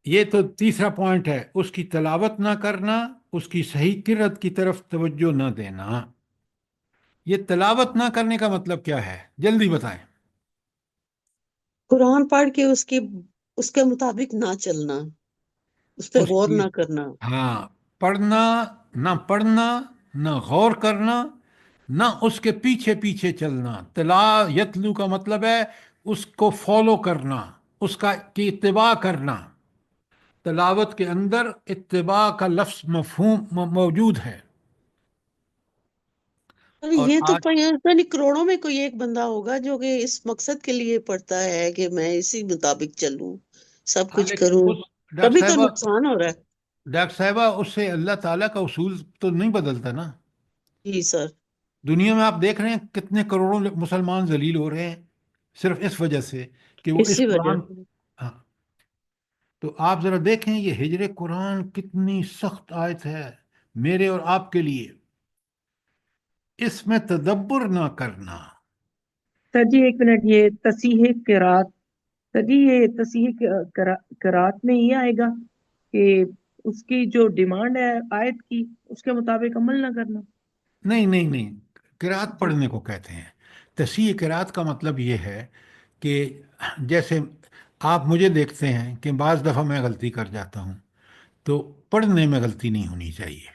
یہ تو تیسرا پوائنٹ ہے، اس کی تلاوت نہ کرنا، اس کی صحیح قرأت کی طرف توجہ نہ دینا۔ یہ تلاوت نہ کرنے کا مطلب کیا ہے، جلدی بتائیں۔ قرآن پڑھ کے اس کے مطابق نہ چلنا، اس پہ اس غور کی، نہ کرنا۔ ہاں، پڑھنا نہ غور کرنا، نہ اس کے پیچھے پیچھے چلنا۔ یتلو کا مطلب ہے اس کو فالو کرنا، اس کی اتباع کرنا۔ تلاوت کے اندر اتباع کا لفظ مفہوم موجود ہے۔ اور یہ تو آج پتہ نہیں کروڑوں میں کوئی ایک بندہ ہوگا جو کہ اس مقصد کے لیے پڑھتا ہے کہ میں اسی مطابق چلوں، سب ہاں، کچھ لیکن کروں، اس تبھی تو نقصان ہو رہا ہے۔ ڈاکٹر صاحبہ اس سے اللہ تعالیٰ کا اصول تو نہیں بدلتا نا۔ جی سر۔ دنیا میں آپ دیکھ رہے ہیں کتنے کروڑوں مسلمان ذلیل ہو رہے ہیں صرف اس وجہ سے کہ وہ اس اسی وجہ قرآن، سے۔ ہاں، تو آپ ذرا دیکھیں یہ ہجر قرآن کتنی سخت آیت ہے میرے اور آپ کے لیے، اس میں تدبر نہ کرنا۔ سر جی ایک منٹ، یہ تصحیح قرات، سر جی یہ تصحیح قرات میں یہ آئے گا کہ اس کی جو ڈیمانڈ ہے آیت کی اس کے مطابق عمل نہ کرنا؟ نہیں نہیں نہیں، قرات پڑھنے کو کہتے ہیں۔ تصحیح قرات کا مطلب یہ ہے کہ جیسے آپ مجھے دیکھتے ہیں کہ بعض دفعہ میں غلطی کر جاتا ہوں، تو پڑھنے میں غلطی نہیں ہونی چاہیے۔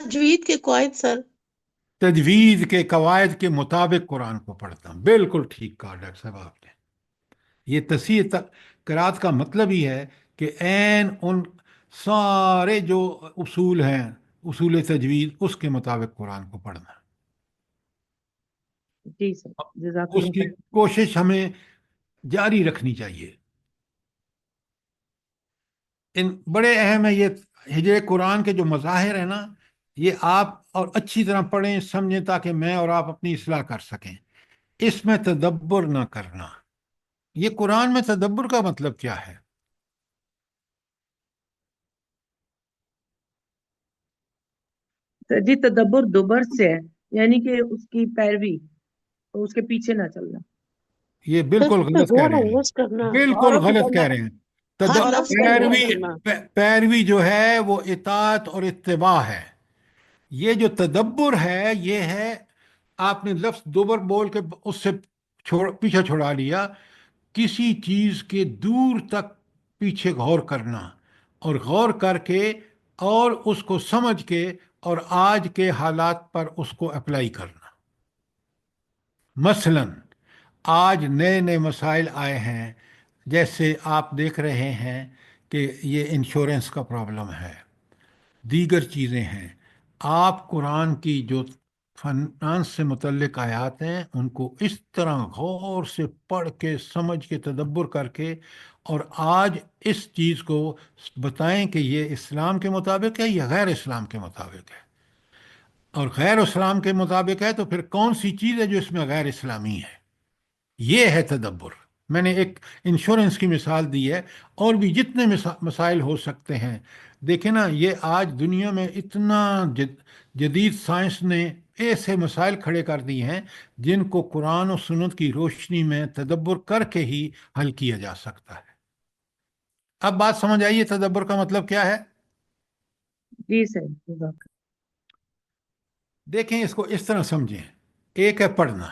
تجوید کے قواعد سر۔ تجوید کے قواعد کے مطابق قرآن کو پڑھتا ہوں، بالکل ٹھیک کہا ڈاکٹر صاحب آپ نے۔ یہ تصحیح قرات کا مطلب ہی ہے کہ عین ان سارے جو اصول ہیں، اصول تجوید، اس کے مطابق قرآن کو پڑھنا۔ جی سر، جزاک اس اللہ کی خیر۔ کوشش ہمیں جاری رکھنی چاہیے۔ بڑے اہم ہے یہ ہجر قرآن کے جو مظاہر ہیں نا، یہ آپ اور اچھی طرح پڑھیں سمجھیں تاکہ میں اور آپ اپنی اصلاح کر سکیں۔ اس میں تدبر نہ کرنا، یہ قرآن میں تدبر کا مطلب کیا ہے؟ سر جی تدبر دوبر سے ہے، یعنی کہ اس کی پیروی اور اس کے پیچھے نہ چلنا۔ یہ سر بالکل اس پہ غلط کہہ غور رہے و ہیں، خوض کرنا، غور بالکل و غلط فکر کہہ نہ، رہے ہیں۔ ہر لفظ پہ غور پیروی، کرنا۔ پیروی جو ہے وہ اطاعت اور اتباع ہے۔ یہ جو تدبر ہے یہ ہے آپ نے لفظ دوبر بول کے اس سے پیچھا چھڑا لیا، کسی چیز کے دور تک پیچھے غور کرنا، اور غور کر کے اور اس کو سمجھ کے اور آج کے حالات پر اس کو اپلائی کرنا۔ مثلا آج نئے نئے مسائل آئے ہیں، جیسے آپ دیکھ رہے ہیں کہ یہ انشورنس کا پرابلم ہے، دیگر چیزیں ہیں۔ آپ قرآن کی جو فنانس سے متعلق آیات ہیں ان کو اس طرح غور سے پڑھ کے سمجھ کے تدبر کر کے، اور آج اس چیز کو بتائیں کہ یہ اسلام کے مطابق ہے یا غیر اسلام کے مطابق ہے، اور غیر اسلام کے مطابق ہے تو پھر کون سی چیز ہے جو اس میں غیر اسلامی ہے۔ یہ ہے تدبر۔ میں نے ایک انشورنس کی مثال دی ہے، اور بھی جتنے مسائل ہو سکتے ہیں۔ دیکھیں نا، یہ آج دنیا میں اتنا جدید سائنس نے ایسے مسائل کھڑے کر دی ہیں جن کو قرآن و سنت کی روشنی میں تدبر کر کے ہی حل کیا جا سکتا ہے۔ اب بات سمجھ آئیے تدبر کا مطلب کیا ہے؟ جی سر جزاک دیکھیں اس کو اس طرح سمجھیں. ایک ہے پڑھنا،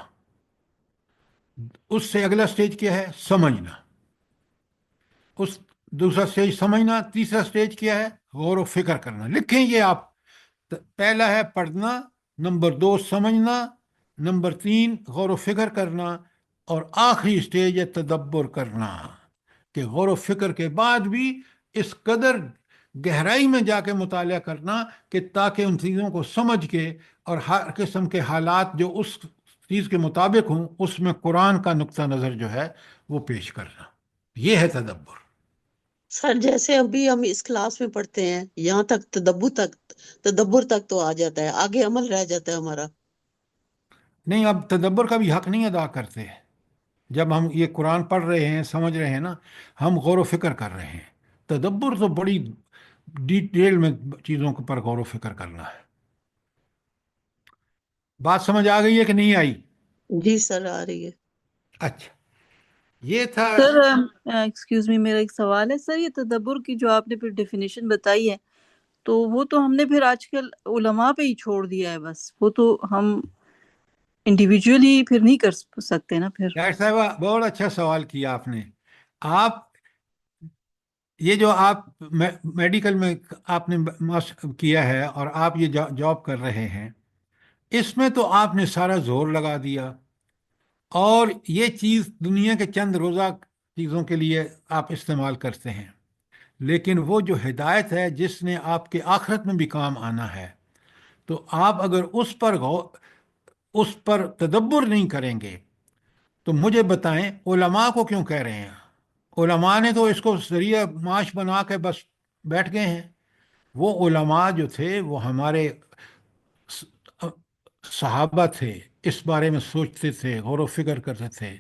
اس سے اگلا سٹیج کیا ہے؟ سمجھنا. اس دوسرا سٹیج سمجھنا، تیسرا سٹیج کیا ہے؟ غور و فکر کرنا. لکھیں یہ آپ. پہلا ہے پڑھنا، نمبر 2 سمجھنا، نمبر 3 غور و فکر کرنا، اور آخری سٹیج ہے تدبر کرنا، کہ غور و فکر کے بعد بھی اس قدر گہرائی میں جا کے مطالعہ کرنا کہ تاکہ ان چیزوں کو سمجھ کے اور ہر قسم کے حالات جو اس چیز کے مطابق ہوں اس میں قرآن کا نقطہ نظر جو ہے وہ پیش کرنا. یہ ہے تدبر. سر جیسے ابھی ہم اس کلاس میں پڑھتے ہیں یہاں تک تدبر تک تو آ جاتا ہے، آگے عمل رہ جاتا ہے ہمارا. نہیں، اب تدبر کا بھی حق نہیں ادا کرتے. جب ہم یہ قرآن پڑھ رہے ہیں، سمجھ رہے ہیں نا، ہم غور و فکر کر رہے ہیں. تدبر تو بڑی ڈیٹیل میں چیزوں کے پر غور و فکر کرنا ہے. بات سمجھ آ گئی ہے کہ نہیں آئی؟ جی سر آ رہی ہے. اچھا، یہ تھا. سر ایکسکیوز می، میرا ایک سوال ہے سر. یہ تدبر کی جو آپ نے پھر ڈیفینیشن بتائی ہے تو وہ تو ہم نے پھر آج کل علماء پہ ہی چھوڑ دیا ہے، بس وہ تو ہم انڈیویجولی پھر نہیں کر سکتے نا پھر. ڈاکٹر صاحبہ بہت اچھا سوال کیا آپ نے. آپ یہ جو آپ میڈیکل میں آپ نے کیا ہے اور آپ یہ جاب کر رہے ہیں، اس میں تو آپ نے سارا زور لگا دیا، اور یہ چیز دنیا کے چند روزہ چیزوں کے لیے آپ استعمال کرتے ہیں. لیکن وہ جو ہدایت ہے جس نے آپ کے آخرت میں بھی کام آنا ہے، تو آپ اگر اس پر تدبر نہیں کریں گے تو مجھے بتائیں علماء کو کیوں کہہ رہے ہیں؟ علماء نے تو اس کو ذریعہ معاش بنا کے بس بیٹھ گئے ہیں. وہ علماء جو تھے وہ ہمارے صحابہ تھے، اس بارے میں سوچتے تھے، غور و فکر کرتے تھے.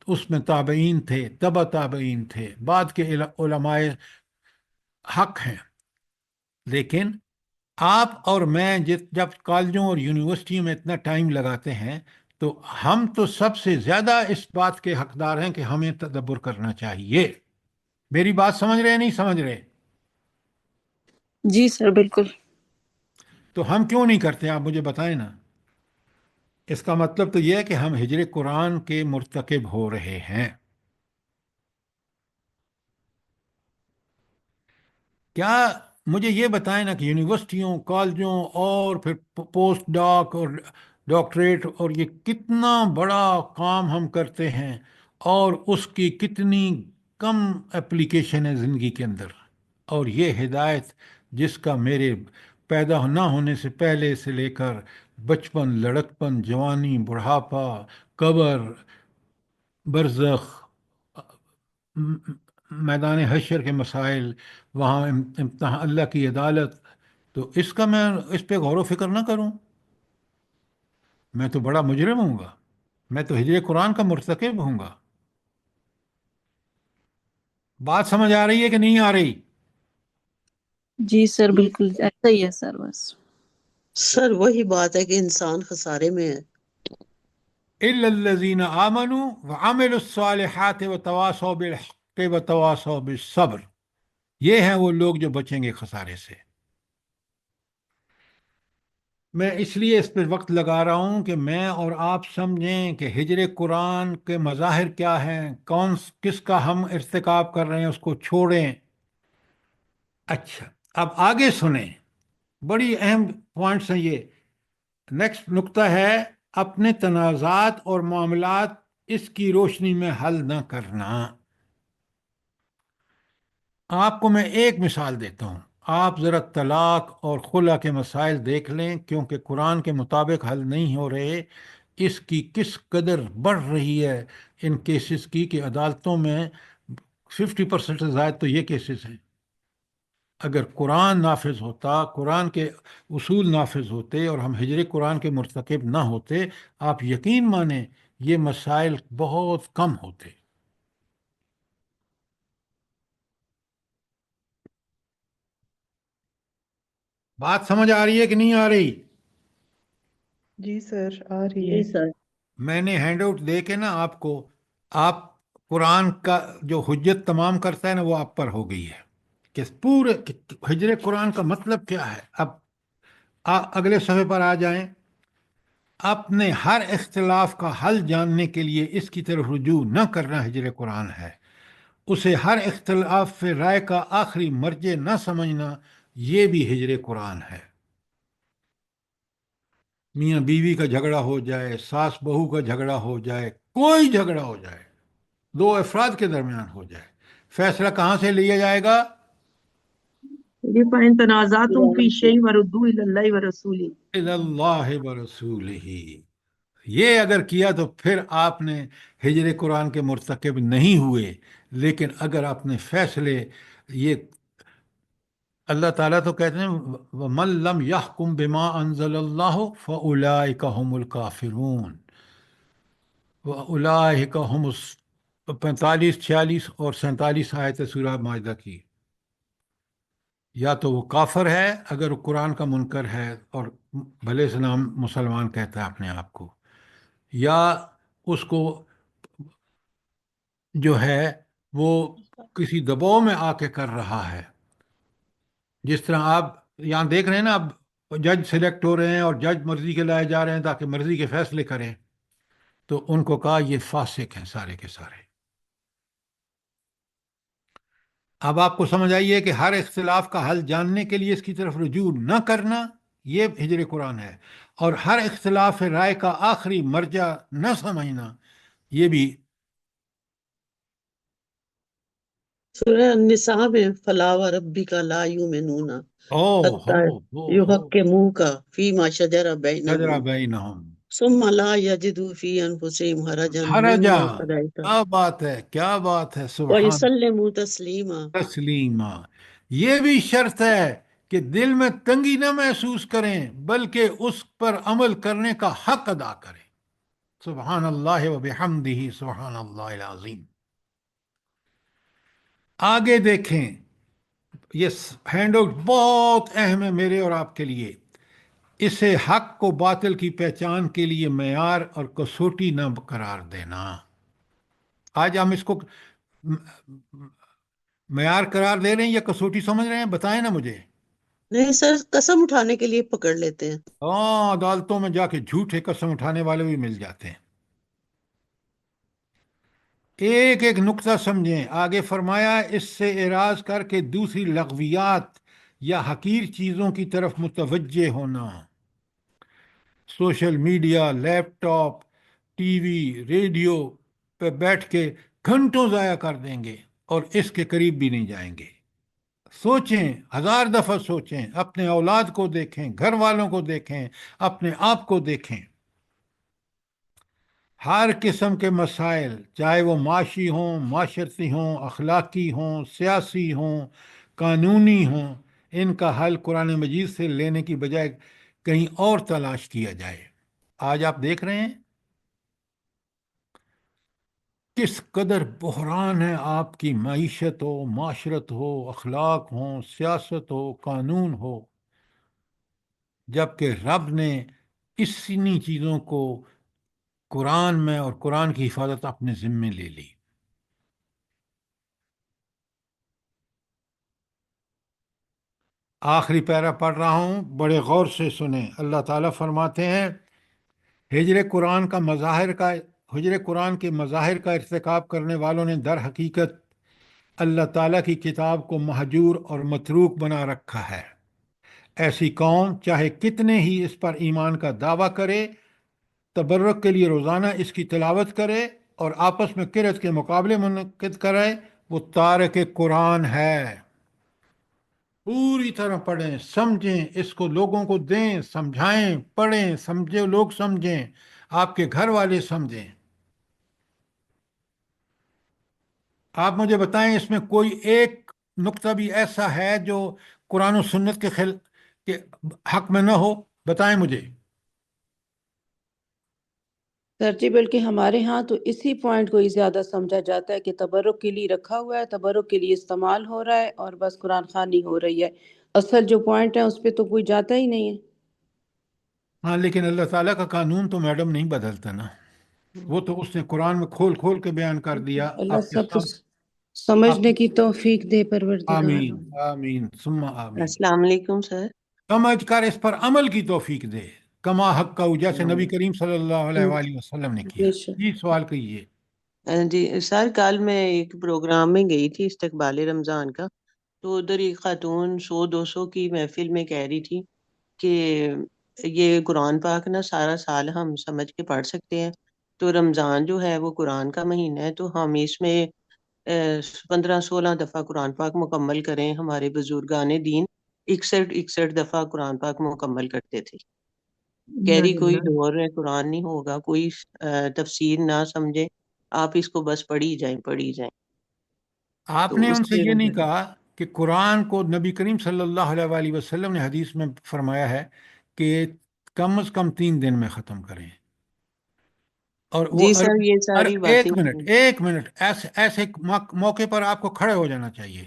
اس میں تابعین تھے، تبع تابعین تھے، بعد کے علماء حق ہیں. لیکن آپ اور میں جب کالجوں اور یونیورسٹیوں میں اتنا ٹائم لگاتے ہیں تو ہم تو سب سے زیادہ اس بات کے حقدار ہیں کہ ہمیں تدبر کرنا چاہیے. میری بات سمجھ رہے نہیں سمجھ رہے؟ جی سر بالکل. تو ہم کیوں نہیں کرتے؟ آپ مجھے بتائیں نا. اس کا مطلب تو یہ ہے کہ ہم ہجر قرآن کے مرتکب ہو رہے ہیں. کیا مجھے یہ بتائیں نا کہ یونیورسٹیوں، کالجوں اور پھر پوسٹ ڈاک اور ڈاکٹریٹ اور یہ کتنا بڑا کام ہم کرتے ہیں، اور اس کی کتنی کم اپلیکیشن ہے زندگی کے اندر. اور یہ ہدایت جس کا میرے پیدا نہ ہونے سے پہلے سے لے کر بچپن، لڑکپن، جوانی، بڑھاپا، قبر، برزخ، میدان حشر کے مسائل، وہاں امتحان، اللہ کی عدالت، تو اس کا میں اس پہ غور و فکر نہ کروں؟ میں تو بڑا مجرم ہوں گا. میں تو ہجر قرآن کا مرتکب ہوں گا. بات سمجھ آ رہی ہے کہ نہیں آ رہی؟ جی سر بالکل ایسا ہی ہے سر. بس سر وہی بات ہے کہ انسان خسارے میں ہے. إِلَّا الَّذِينَ آمَنُوا وَعَمِلُوا الصَّالِحَاتِ وَتَوَاصَوْا بِالْحَقِّ وَتَوَاصَوْا بِالصَّبْرِ. یہ ہیں وہ لوگ جو بچیں گے خسارے سے. میں اس لیے اس پہ وقت لگا رہا ہوں کہ میں اور آپ سمجھیں کہ ہجر قرآن کے مظاہر کیا ہیں، کس کا ہم ارتکاب کر رہے ہیں، اس کو چھوڑیں. اچھا، اب آگے سنیں، بڑی اہم پوائنٹس ہیں یہ. نیکسٹ نقطہ ہے اپنے تنازعات اور معاملات اس کی روشنی میں حل نہ کرنا. آپ کو میں ایک مثال دیتا ہوں. آپ ذرا طلاق اور خلا کے مسائل دیکھ لیں، کیونکہ قرآن کے مطابق حل نہیں ہو رہے. اس کی کس قدر بڑھ رہی ہے ان کیسز کی کہ عدالتوں میں 50% سے زائد تو یہ کیسز ہیں. اگر قرآن نافذ ہوتا، قرآن کے اصول نافذ ہوتے اور ہم ہجر قرآن کے مرتکب نہ ہوتے، آپ یقین مانیں یہ مسائل بہت کم ہوتے. بات سمجھ آ رہی ہے کہ نہیں آ رہی؟ جی سر آ رہی جی ہے. سر. میں نے ہینڈ آؤٹ دے کے نا آپ کو، آپ قرآن کا جو حجت تمام کرتا ہے نا وہ آپ پر ہو گئی ہے کہ پورے ہجر قرآن کا مطلب کیا ہے. اب اگلے صفحے پر آ جائیں. اپنے ہر اختلاف کا حل جاننے کے لیے اس کی طرف رجوع نہ کرنا ہجر قرآن ہے. اسے ہر اختلاف رائے کا آخری مرجع نہ سمجھنا یہ بھی ہجر قرآن ہے. میاں بیوی کا جھگڑا ہو جائے، ساس بہو کا جھگڑا ہو جائے، کوئی جھگڑا ہو جائے، دو افراد کے درمیان ہو جائے، فیصلہ کہاں سے لیا جائے گا؟ یہ فَإِن تنازعتم فی شیء فردوہ الی اللہ ورسولہ. الی اللہ ورسولہ. یہ اگر کیا تو پھر آپ نے ہجر قرآن کے مرتکب نہیں ہوئے. لیکن اگر آپ نے فیصلے، یہ اللہ تعالیٰ تو کہتے ہیں وَمَن لَّمْ يَحْكُم بِمَا أَنزَلَ اللَّهُ فَأُولَٰئِكَ هُمُ الْكَافِرُونَ. وَأُولَٰئِكَ هُمُ 45، 46 اور 47 آیت سورہ مائدہ کی. یا تو وہ کافر ہے اگر وہ قرآن کا منکر ہے اور بھلے سے نام مسلمان کہتا ہے اپنے آپ کو، یا اس کو جو ہے وہ کسی دباؤ میں آ کے کر رہا ہے. جس طرح آپ یہاں دیکھ رہے ہیں نا، اب جج سلیکٹ ہو رہے ہیں اور جج مرضی کے لائے جا رہے ہیں تاکہ مرضی کے فیصلے کریں، تو ان کو کہا یہ فاسق ہیں سارے کے سارے. اب آپ کو سمجھ آئیے کہ ہر اختلاف کا حل جاننے کے لیے اس کی طرف رجوع نہ کرنا یہ ہجر قرآن ہے، اور ہر اختلاف رائے کا آخری مرجع نہ سمجھنا یہ بھی. سورہ النساء میں فلا وربک لا یؤمنون او حتی ہو یحکموک فیما شجر شجرہ بینہم بینہم. ثم لا یجدوا فی انفسہم حرجا حرجا، مما قضیت کیا بات ہے، کیا بات ہے، سبحان ویسلموا تسلیما. تسلیما. یہ بھی شرط ہے کہ دل میں تنگی نہ محسوس کریں بلکہ اس پر عمل کرنے کا حق ادا کریں. سبحان اللہ و بحمدہ، سبحان اللہ العظیم. آگے دیکھیں، یہ ہینڈ آؤٹ بہت اہم ہے میرے اور آپ کے لیے. اسے حق کو باطل کی پہچان کے لیے معیار اور کسوٹی نہ قرار دینا. آج ہم اس کو معیار قرار دے رہے ہیں یا کسوٹی سمجھ رہے ہیں؟ بتائیں نا مجھے. نہیں سر، قسم اٹھانے کے لیے پکڑ لیتے ہیں. ہاں، عدالتوں میں جا کے جھوٹے قسم اٹھانے والے بھی مل جاتے ہیں. ایک ایک نقطہ سمجھیں. آگے فرمایا اس سے اعراض کر کے دوسری لغویات یا حقیر چیزوں کی طرف متوجہ ہونا. سوشل میڈیا، لیپ ٹاپ، ٹی وی، ریڈیو پہ بیٹھ کے گھنٹوں ضائع کر دیں گے اور اس کے قریب بھی نہیں جائیں گے. سوچیں، 1000 دفعہ سوچیں. اپنے اولاد کو دیکھیں، گھر والوں کو دیکھیں، اپنے آپ کو دیکھیں. ہر قسم کے مسائل، چاہے وہ معاشی ہوں، معاشرتی ہوں، اخلاقی ہوں، سیاسی ہوں، قانونی ہوں، ان کا حل قرآن مجید سے لینے کی بجائے کہیں اور تلاش کیا جائے. آج آپ دیکھ رہے ہیں کس قدر بحران ہے. آپ کی معیشت ہو، معاشرت ہو، اخلاق ہوں، سیاست ہو، قانون ہو، جبکہ رب نے اسی چیزوں کو قرآن میں اور قرآن کی حفاظت اپنے ذمے لے لی. آخری پیرا پڑھ رہا ہوں، بڑے غور سے سنیں. اللہ تعالیٰ فرماتے ہیں ہجر قرآن کے مظاہر کا ارتکاب کرنے والوں نے در حقیقت اللہ تعالیٰ کی کتاب کو مہجور اور متروک بنا رکھا ہے. ایسی قوم چاہے کتنے ہی اس پر ایمان کا دعویٰ کرے، تبرک کے لیے روزانہ اس کی تلاوت کرے اور آپس میں قرأت کے مقابلے منعقد کرے، وہ تارک قرآن ہے. پوری طرح پڑھیں، سمجھیں، اس کو لوگوں کو دیں، سمجھائیں، پڑھیں، سمجھے لوگ سمجھیں، آپ کے گھر والے سمجھیں. آپ مجھے بتائیں اس میں کوئی ایک نقطہ بھی ایسا ہے جو قرآن و سنت کے حق میں نہ ہو؟ بتائیں مجھے. سر جی بلکہ ہمارے ہاں تو اسی پوائنٹ کو ہی زیادہ سمجھا جاتا ہے کہ تبرک کے لیے رکھا ہوا ہے، تبرک کے لیے استعمال ہو رہا ہے اور بس قرآن خوانی ہو رہی ہے. اصل جو پوائنٹ ہے اس پہ تو کوئی جاتا ہی نہیں ہے. ہاں، لیکن اللہ تعالیٰ کا قانون تو میڈم نہیں بدلتا نا. وہ تو اس نے قرآن میں کھول کھول کے بیان کر دیا اللہ آپ کے سب کو سب. سمجھنے کی توفیق دے پروردگار. آمین آمین ثم آمین. السلام علیکم سر. سمجھ کر اس پر عمل کی توفیق دے کما حق کا جیسے نبی کریم صلی اللہ علیہ وآلہ وسلم نے کیا. بے شک. جی سوال کیجیے. جی سر، کل میں ایک پروگرام میں گئی تھی استقبال رمضان کا، تو ادھر ایک خاتون 100-200 کی محفل میں کہہ رہی تھی کہ یہ قرآن پاک نا سارا سال ہم سمجھ کے پڑھ سکتے ہیں، تو رمضان جو ہے وہ قرآن کا مہینہ ہے، تو ہم اس میں 15-16 دفعہ قرآن پاک مکمل کریں. ہمارے بزرگان دین 61 دفعہ قرآن پاک مکمل کرتے تھے. کہہ رہی کوئی دور ہے قرآن نہیں ہوگا، کوئی تفسیر نہ سمجھے، آپ اس کو بس پڑھی جائیں پڑھی جائیں. آپ تو نے اس ان سے سے یہ نہیں کہا کہ قرآن کو نبی کریم صلی اللہ علیہ وآلہ وسلم نے حدیث میں فرمایا ہے کہ کم از کم 3 دن میں ختم کریں. اور وہ جی سر، یہ ساری باتیں ایک منٹ ایسے موقع پر آپ کو کھڑے ہو جانا چاہیے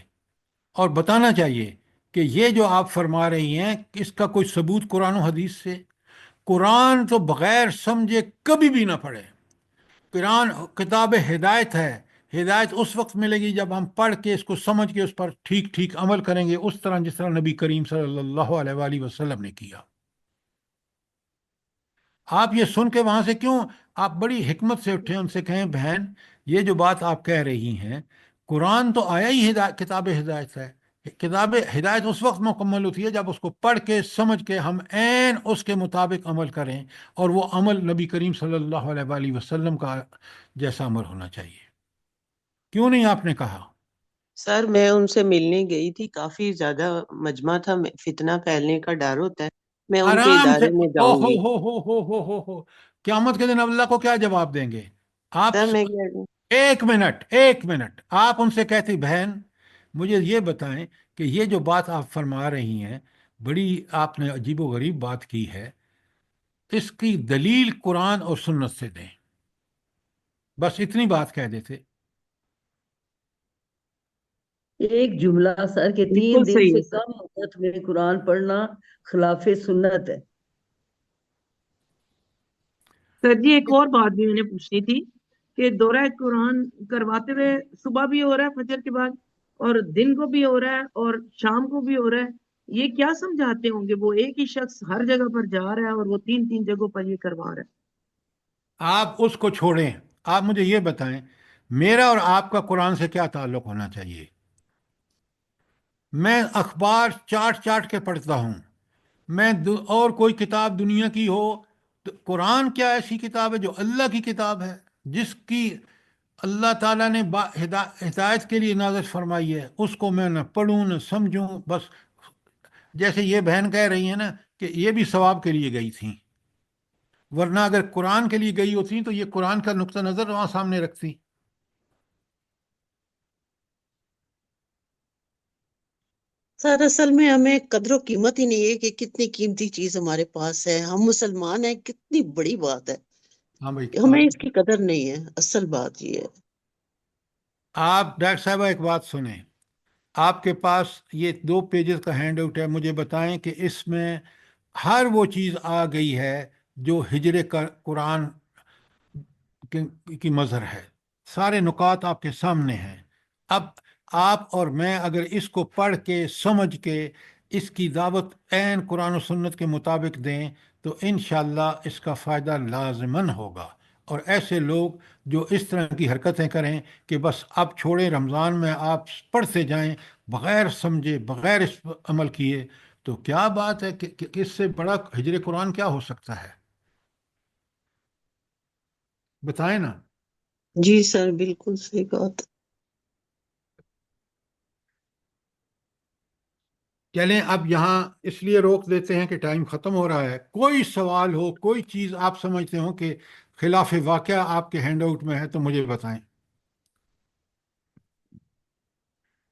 اور بتانا چاہیے کہ یہ جو آپ فرما رہی ہیں اس کا کوئی ثبوت قرآن و حدیث سے. قرآن تو بغیر سمجھے کبھی بھی نہ پڑھے. قرآن کتاب ہدایت ہے. ہدایت اس وقت ملے گی جب ہم پڑھ کے اس کو سمجھ کے اس پر ٹھیک ٹھیک عمل کریں گے، اس طرح جس طرح نبی کریم صلی اللہ علیہ وآلہ وسلم نے کیا. آپ یہ سن کے وہاں سے کیوں آپ بڑی حکمت سے اٹھے، ان سے کہیں بہن یہ جو بات آپ کہہ رہی ہیں، قرآن تو آیا ہی کتاب ہدایت ہے. کتاب ہدایت اس وقت مکمل ہوتی ہے جب اس کو پڑھ کے سمجھ کے ہم عین اس کے مطابق عمل کریں، اور وہ عمل نبی کریم صلی اللہ علیہ وآلہ وسلم کا جیسا عمل ہونا چاہیے. کیوں نہیں آپ نے کہا؟ سر میں ان سے ملنے گئی تھی، کافی زیادہ مجمع تھا، فتنہ پھیلنے کا ڈر ہوتا ہے، میں ان کے آرام سے. ادارے میں او جاؤں گی. ہو قیامت کے دن اللہ کو کیا جواب دیں گے آپ؟ سر میں کہہ رہی ہوں، ایک منٹ آپ ان سے کہتی بہن مجھے یہ بتائیں کہ یہ جو بات آپ فرما رہی ہیں بڑی آپ نے عجیب و غریب بات کی ہے، اس کی دلیل قرآن اور سنت سے دیں. بس اتنی بات کہہ دیتے. ایک جملہ سر کہ 3 بالکل دن صحیح سے ہے سر. کم مدت میں قرآن پڑھنا خلاف سنت ہے. سر جی ایک اور بات بھی میں نے پوچھنی تھی کہ دورہ قرآن کرواتے ہوئے صبح بھی ہو رہا ہے فجر کے بعد، اور دن کو بھی ہو رہا ہے اور شام کو بھی ہو رہا ہے، یہ کیا سمجھاتے ہوں گے؟ وہ ایک ہی شخص ہر جگہ پر جا رہا ہے اور وہ 3 جگہوں پر یہ کروا رہا ہے. آپ اس کو چھوڑیں، آپ مجھے یہ بتائیں میرا اور آپ کا قرآن سے کیا تعلق ہونا چاہیے؟ میں اخبار چاٹ کے پڑھتا ہوں، میں اور کوئی کتاب دنیا کی ہو، تو قرآن کیا ایسی کتاب ہے جو اللہ کی کتاب ہے، جس کی اللہ تعالیٰ نے ہدایت کے لیے نازل فرمائی ہے، اس کو میں نہ پڑھوں نہ سمجھوں. بس جیسے یہ بہن کہہ رہی ہیں نا کہ یہ بھی ثواب کے لیے گئی تھیں، ورنہ اگر قرآن کے لیے گئی ہوتی تو یہ قرآن کا نقطہ نظر وہاں سامنے رکھتی. سر اصل میں ہمیں قدر و قیمت ہی نہیں ہے کہ کتنی قیمتی چیز ہمارے پاس ہے، ہم مسلمان ہیں، کتنی بڑی بات ہے، ہاں بھائی، ہمیں اس کی قدر نہیں ہے. اصل بات یہ ہے. آپ ڈاکٹر صاحبہ ایک بات سنیں، آپ کے پاس یہ 2 پیجز کا ہینڈ آؤٹ ہے، مجھے بتائیں کہ اس میں ہر وہ چیز آ گئی ہے جو ہجر قرآن کی مظہر ہے. سارے نکات آپ کے سامنے ہیں. اب آپ اور میں اگر اس کو پڑھ کے سمجھ کے اس کی دعوت عین قرآن و سنت کے مطابق دیں تو انشاءاللہ اس کا فائدہ لازماً ہوگا. اور ایسے لوگ جو اس طرح کی حرکتیں کریں کہ بس اب چھوڑے رمضان میں آپ پڑھتے جائیں بغیر سمجھے بغیر اس پر عمل کیے، تو کیا بات ہے کہ اس سے بڑا ہجر قرآن کیا ہو سکتا ہے؟ بتائیں نا. جی سر بالکل صحیح بات. چلیں اب یہاں اس لیے روک دیتے ہیں کہ ٹائم ختم ہو رہا ہے. کوئی سوال ہو، کوئی چیز آپ سمجھتے ہو کہ خلاف واقعہ آپ کے ہینڈ آؤٹ میں ہے تو مجھے بتائیں.